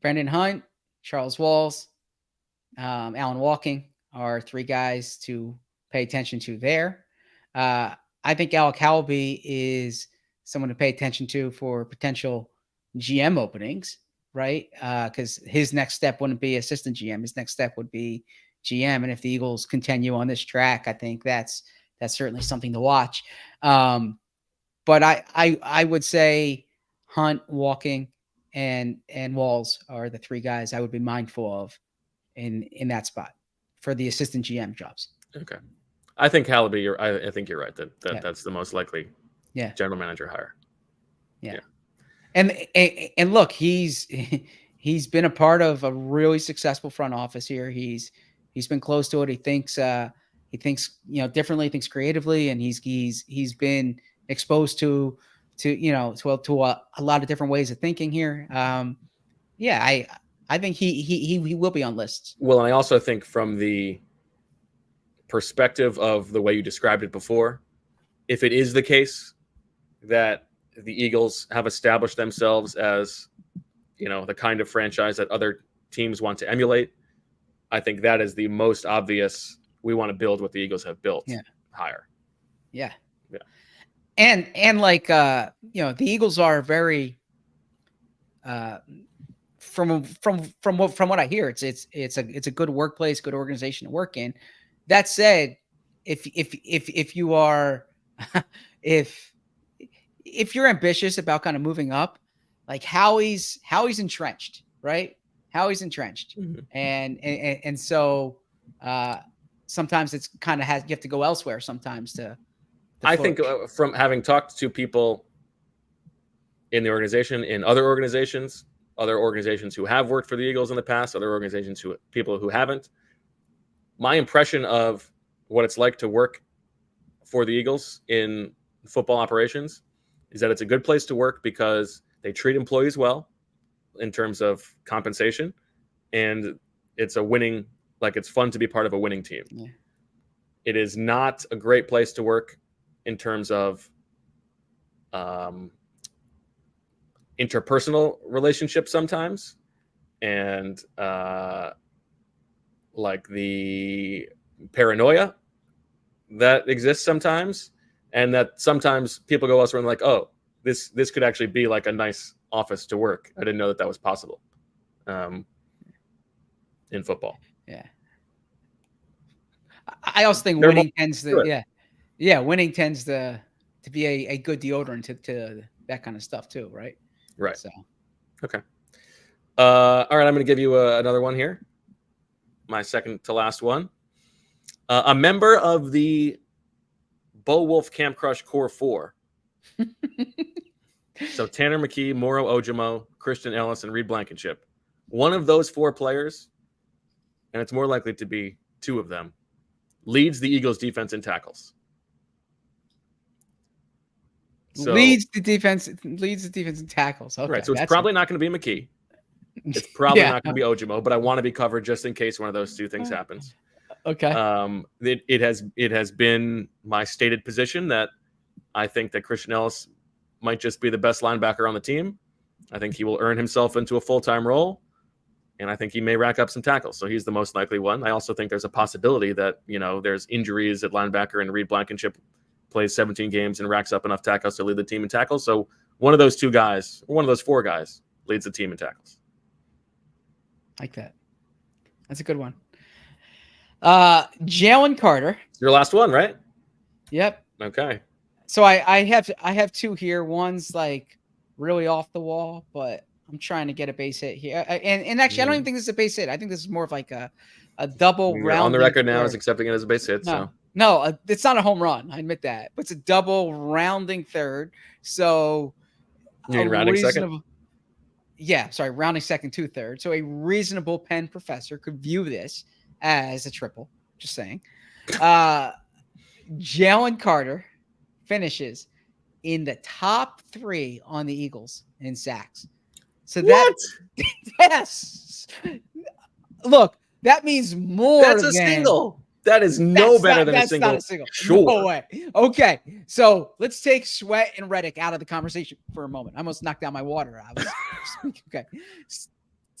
Brandon Hunt, Charles Walls, Alan Walking are three guys to pay attention to there. I think Alec Hallaby is someone to pay attention to for potential GM openings, right? Because his next step wouldn't be assistant GM. His next step would be GM. And if the Eagles continue on this track, I think that's certainly something to watch. But I would say Hunt, Walking, and Walls are the three guys I would be mindful of in that spot for the assistant GM jobs. Okay. I think Hallaby, I think you're right. That's the most likely general manager hire. Yeah. And look, he's been a part of a really successful front office here. He's been close to it. He thinks differently, thinks creatively, and he's been exposed to a lot of different ways of thinking here. I think he will be on lists. Well, and I also think from the perspective of the way you described it before, if it is the case that the Eagles have established themselves as, the kind of franchise that other teams want to emulate, I think that is the most obvious. We want to build what the Eagles have built. Higher. Yeah. And like, the Eagles are very, from what I hear, it's a good workplace, good organization to work in. That said, if you are, if you're ambitious about kind of moving up, like Howie's entrenched, right? Howie's entrenched. Mm-hmm. And so sometimes it's kind of you have to go elsewhere sometimes to I think from having talked to people in the organization, in other organizations who have worked for the Eagles in the past, other organizations people who haven't, my impression of what it's like to work for the Eagles in football operations is that it's a good place to work because they treat employees well in terms of compensation, and it's a winning, like it's fun to be part of a winning team. Yeah. It is not a great place to work in terms of interpersonal relationships sometimes, and like the paranoia that exists sometimes, and that sometimes people go elsewhere and like, oh, this could actually be like a nice office to work. I didn't know that was possible in football. Yeah. I also think winning tends to, winning tends to be a good deodorant to that kind of stuff too, right? Right. So, okay. All right, I'm going to give you another one here. My second to last one. A member of the Bo Wolf Camp Crush Core 4. So Tanner McKee, Moro Ojimo, Christian Ellis, and Reed Blankenship. One of those four players, and it's more likely to be two of them, leads the Eagles defense in tackles. So, leads the defense in tackles. Okay, right. So it's probably not going to be McKee. It's probably not going to be Ojimo, but I want to be covered just in case one of those two things happens. Okay. It has been my stated position that I think that Christian Ellis might just be the best linebacker on the team. I think he will earn himself into a full-time role, and I think he may rack up some tackles. So he's the most likely one. I also think there's a possibility that, there's injuries at linebacker and Reed Blankenship plays 17 games and racks up enough tackles to lead the team in tackles. So one of those two guys, or one of those four guys, leads the team in tackles. Like that. That's a good one. Jalen Carter. Your last one, right? Yep. Okay. So I have two here. One's like really off the wall, but I'm trying to get a base hit here. And actually, I don't even think this is a base hit. I think this is more of like a double You're rounding on the record now third. as accepting it as a base hit. No, So no, it's not a home run. I admit that, but it's a double rounding third. So you mean rounding second? Rounding second to third. So a reasonable pen professor could view this as a triple. Just saying. Jalen Carter finishes in the top 3 on the Eagles in sacks. So What? Yes. Look, that means more. That's a single. That is no better than a single. That's not a single. Sure. No way. Okay. So let's take Sweat and Reddick out of the conversation for a moment. I almost knocked down my water. Okay. Let's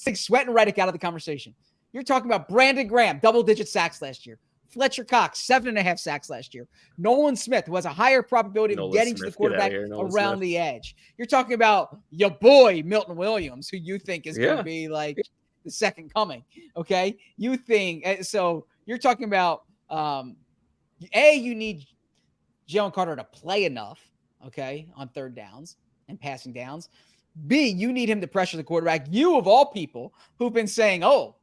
take Sweat and Reddick out of the conversation. You're talking about Brandon Graham, double-digit sacks last year. Fletcher Cox, 7.5 sacks last year. Nolan Smith, who has a higher probability of getting to the quarterback around the edge. You're talking about your boy, Milton Williams, who you think is going to be like the second coming. Okay. You think so. You're talking about you need Jalen Carter to play enough, okay, on third downs and passing downs. B, you need him to pressure the quarterback. You, of all people, who've been saying, rookie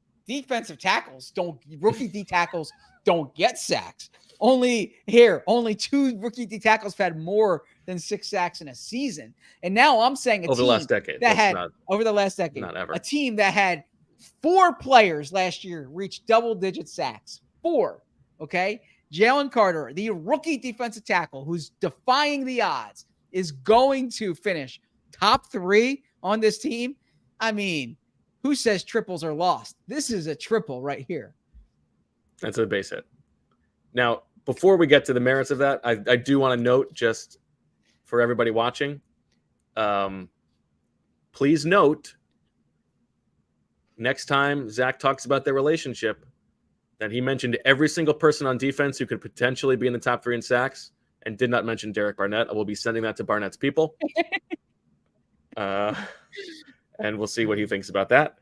D tackles don't get sacks. Only 2 rookie D tackles have had more than 6 sacks in a season. And now I'm saying over the last decade, not ever. A team that had 4 players last year reach double-digit sacks. 4, okay? Jalen Carter, the rookie defensive tackle who's defying the odds, is going to finish top 3 on this team. I mean, who says triples are lost? This is a triple right here. That's a base hit. Now, before we get to the merits of that, I do want to note, just for everybody watching, please note, next time Zack talks about their relationship, that he mentioned every single person on defense who could potentially be in the top 3 in sacks and did not mention Derek Barnett. I will be sending that to Barnett's people. And we'll see what he thinks about that.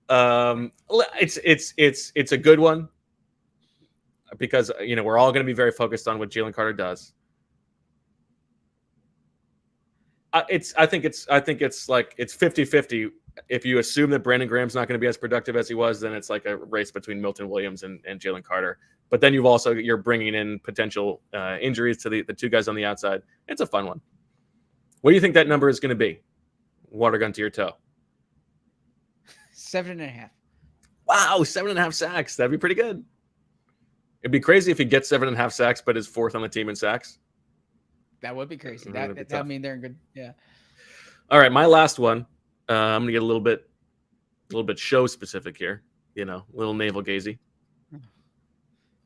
It's a good one because, we're all going to be very focused on what Jalen Carter does. I think it's like it's 50-50. If you assume that Brandon Graham's not going to be as productive as he was, then it's like a race between Milton Williams and Jalen Carter. But then you're bringing in potential injuries to the 2 guys on the outside. It's a fun one. What do you think that number is going to be? Water gun to your toe. 7.5. Wow, 7.5 sacks. That'd be pretty good. It'd be crazy if he gets 7.5 sacks, but is 4th on the team in sacks. That would be crazy. That mean they're in good. Yeah. All right, my last one. I'm gonna get a little bit show specific here. A little navel gazy.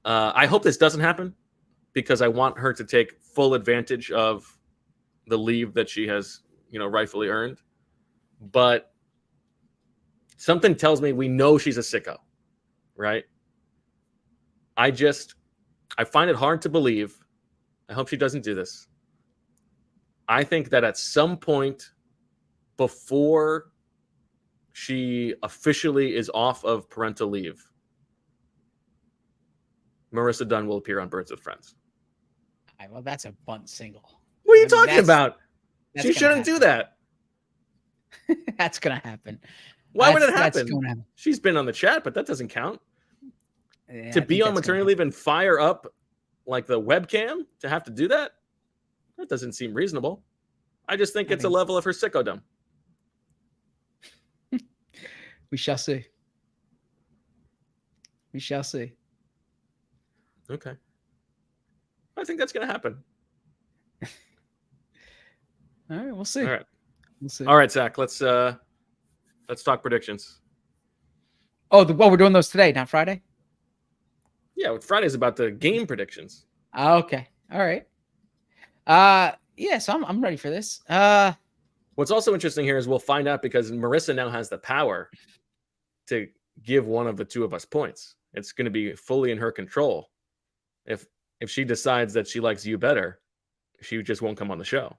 I hope this doesn't happen because I want her to take full advantage of the leave that she has, rightfully earned. But something tells me we know she's a sicko, right? I find it hard to believe. I hope she doesn't do this. I think that at some point before she officially is off of parental leave, Marissa Dunn will appear on Birds with Friends. Well, that's a bunt single. What are you talking about? She shouldn't do that. That's going to happen. Why would it happen? She's been on the chat, but that doesn't count. Yeah, to be on maternity leave and fire up like the webcam to have to do that? That doesn't seem reasonable. I just think it's a level of her sickodom. We shall see. We shall see. Okay. I think that's going to happen. All right, we'll see. All right. We'll see. All right, Zach, let's talk predictions. We're doing those today, not Friday? Yeah, Friday's about the game predictions. Okay. All right. So I'm ready for this. What's also interesting here is we'll find out because Marissa now has the power to give one of the 2 of us points. It's going to be fully in her control. If she decides that she likes you better, she just won't come on the show.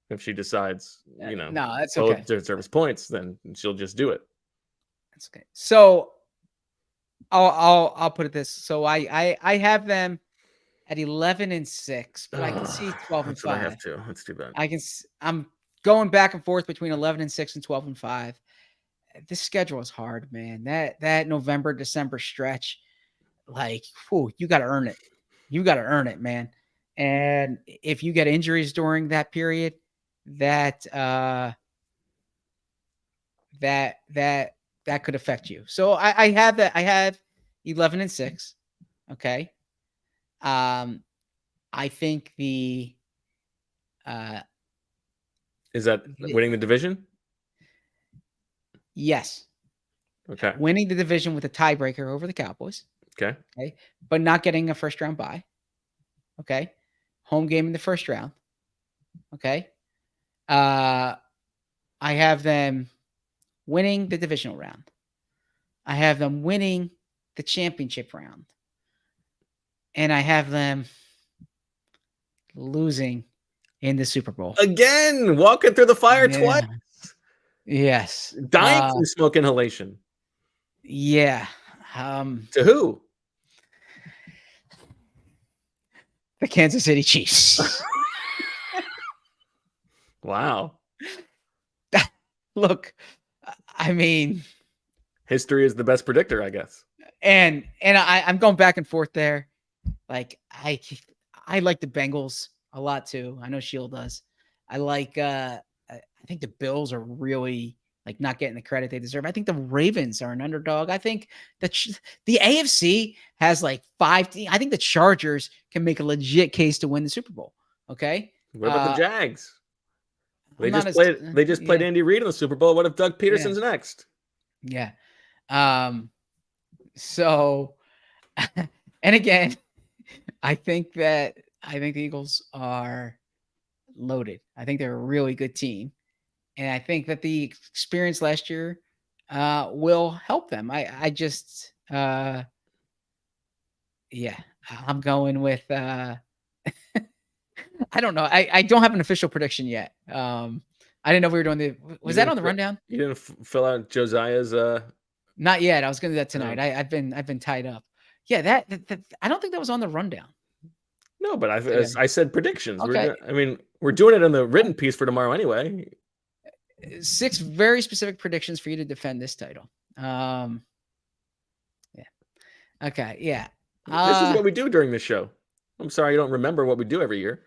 If she decides, no, that's both okay. deserves points, then she'll just do it. That's okay. So I'll put it this. So I have them at 11-6, but I can see 12-5. I have to. That's too bad. I'm going back and forth between 11-6 and 12-5. This schedule is hard, man. That November, December stretch, like, whew, you got to earn it. You got to earn it, man. And if you get injuries during that period, that could affect you. So I have that. I have 11-6. Okay. I think is that winning the division? Yes. Okay. Winning the division with a tiebreaker over the Cowboys. Okay. Okay. But not getting a first round bye. Okay. Home game in the first round. Okay. I have them winning the divisional round. I have them winning the championship round. And I have them losing in the Super Bowl. Again, walking through the fire twice. Yes. Dying from smoke inhalation. Yeah. To who? The Kansas City Chiefs. Wow. Look, I mean, history is the best predictor, I guess. And I'm going back and forth there. Like I like the Bengals a lot too. I know Shield does. I like I think the Bills are really like not getting the credit they deserve. I think the Ravens are an underdog. I think the AFC has like 5 teams. I think the Chargers can make a legit case to win the Super Bowl. Okay. What about the Jags? They just played yeah. Andy Reid in the Super Bowl. What if Doug Peterson's next? Yeah. So, and again, I think the Eagles are loaded. I think they're a really good team. And I think that the experience last year will help them. I just, I'm going with, I don't know. I don't have an official prediction yet. I didn't know we were doing was that on the rundown? You didn't fill out Josiah's, Not yet. I was going to do that tonight. I've been tied up. Yeah, that I don't think that was on the rundown. No, but I said predictions. Okay. We're doing it in the written piece for tomorrow anyway. 6 very specific predictions for you to defend this title. Yeah. Okay. Yeah. This is what we do during this show. I'm sorry you don't remember what we do every year.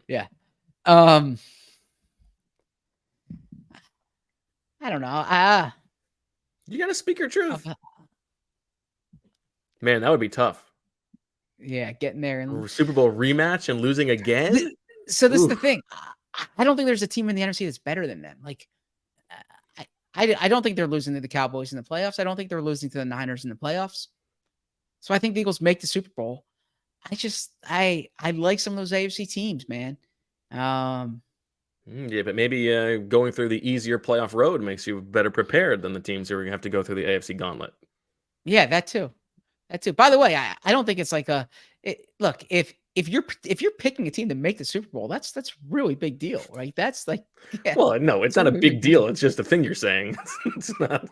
Yeah. I don't know. You got to speak your truth. Man, that would be tough. Yeah, getting there and Super Bowl rematch and losing again. So this is the thing. I don't think there's a team in the NFC that's better than them. Like, I don't think they're losing to the Cowboys in the playoffs. I don't think they're losing to the Niners in the playoffs. So I think the Eagles make the Super Bowl. I like some of those AFC teams, man. Yeah, but maybe going through the easier playoff road makes you better prepared than the teams who are going to have to go through the AFC gauntlet. Yeah, that too. By the way, I don't think it's like look, if you're picking a team to make the Super Bowl, that's really big deal, right? That's like, yeah. Well, no, it's not a big deal. It's just a thing you're saying. It's not.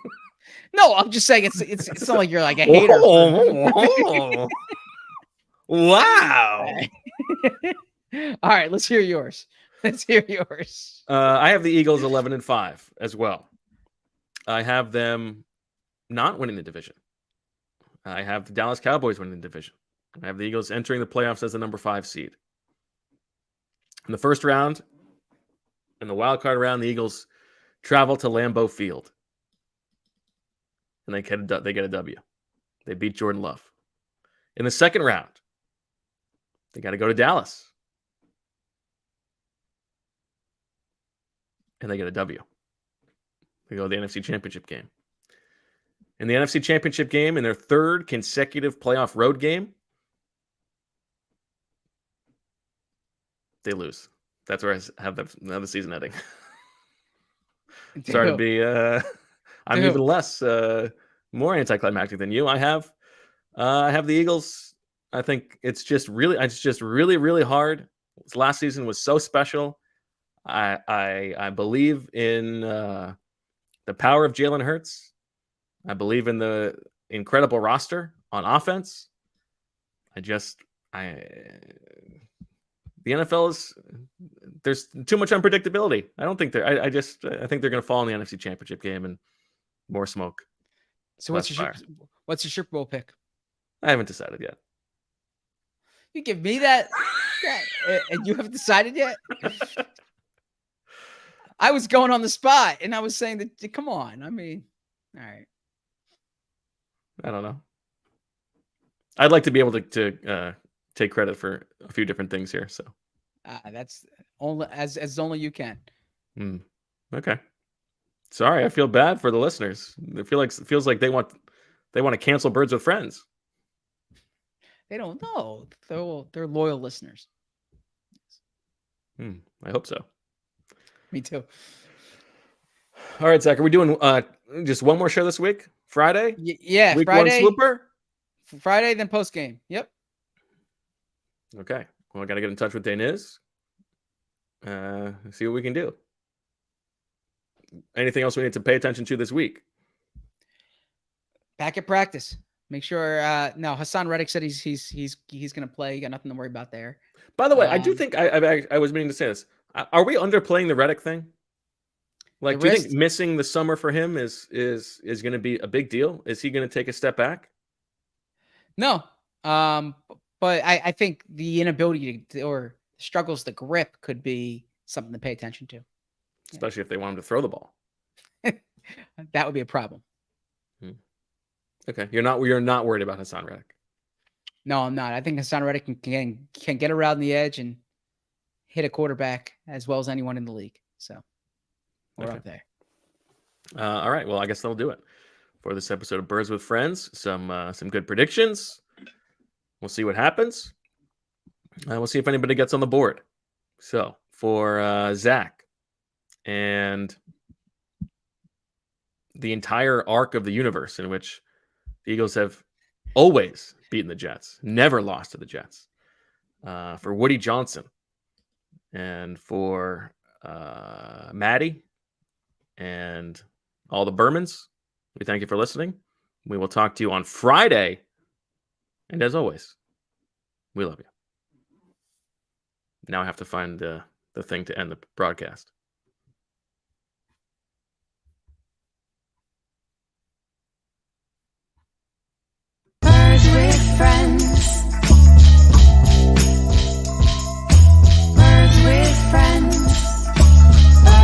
No, I'm just saying it's not like you're like a hater. Wow. All right, let's hear yours. I have the Eagles 11-5 as well. I have them not winning the division. I have the Dallas Cowboys winning the division. I have the Eagles entering the playoffs as the number 5 seed. In the first round, in the wild card round, the Eagles travel to Lambeau Field. And they get a W. They beat Jordan Love. In the second round, they got to go to Dallas. And they get a W. They go to the NFC Championship game. In the NFC Championship game, in their third consecutive playoff road game, they lose. That's where I have the season ending. Sorry to be... I'm even less, more anticlimactic than you. I have the Eagles. I think it's just really, really hard. This last season was so special. I believe in the power of Jalen Hurts. I believe in the incredible roster on offense. the NFL is there's too much unpredictability. I don't think I think they're going to fall in the NFC Championship game and more smoke. So less what's your Super Bowl pick? I haven't decided yet. You give me that, and you haven't decided yet? I was going on the spot, and I was saying that, come on. I mean, all right. I don't know. I'd like to be able to take credit for a few different things here. So that's only as only you can. Okay. Sorry, I feel bad for the listeners. It feels like they want to cancel Birds with Friends. They don't know. They're loyal listeners. I hope so. Me too. All right, Zach, are we doing just one more show this week? Friday? Yeah, week Friday. One swooper? Friday, then post game. Yep. Okay. Well, I got to get in touch with Daniz. See what we can do. Anything else we need to pay attention to this week? Back at practice. Make sure. No, Hassan Reddick said he's going to play. You got nothing to worry about there. By the way, I do think I was meaning to say this. Are we underplaying the Reddick thing? Like, do you think missing the summer for him is going to be a big deal? Is he going to take a step back? No. But I think the inability or struggles to grip could be something to pay attention to. Especially if they want him to throw the ball. That would be a problem. Okay. You're not worried about Hassan Reddick. No, I'm not. I think Hassan Reddick can get around the edge and hit a quarterback as well as anyone in the league. So we're up there. All right. Well, I guess that'll do it for this episode of Birds with Friends. Some good predictions. We'll see what happens. We'll see if anybody gets on the board. So for Zack and the entire arc of the universe in which the Eagles have always beaten the Jets, never lost to the Jets. For Woody Johnson and for Maddie and all the Bermans, we thank you for listening. We will talk to you on Friday. And as always, we love you. Now I have to find the thing to end the broadcast.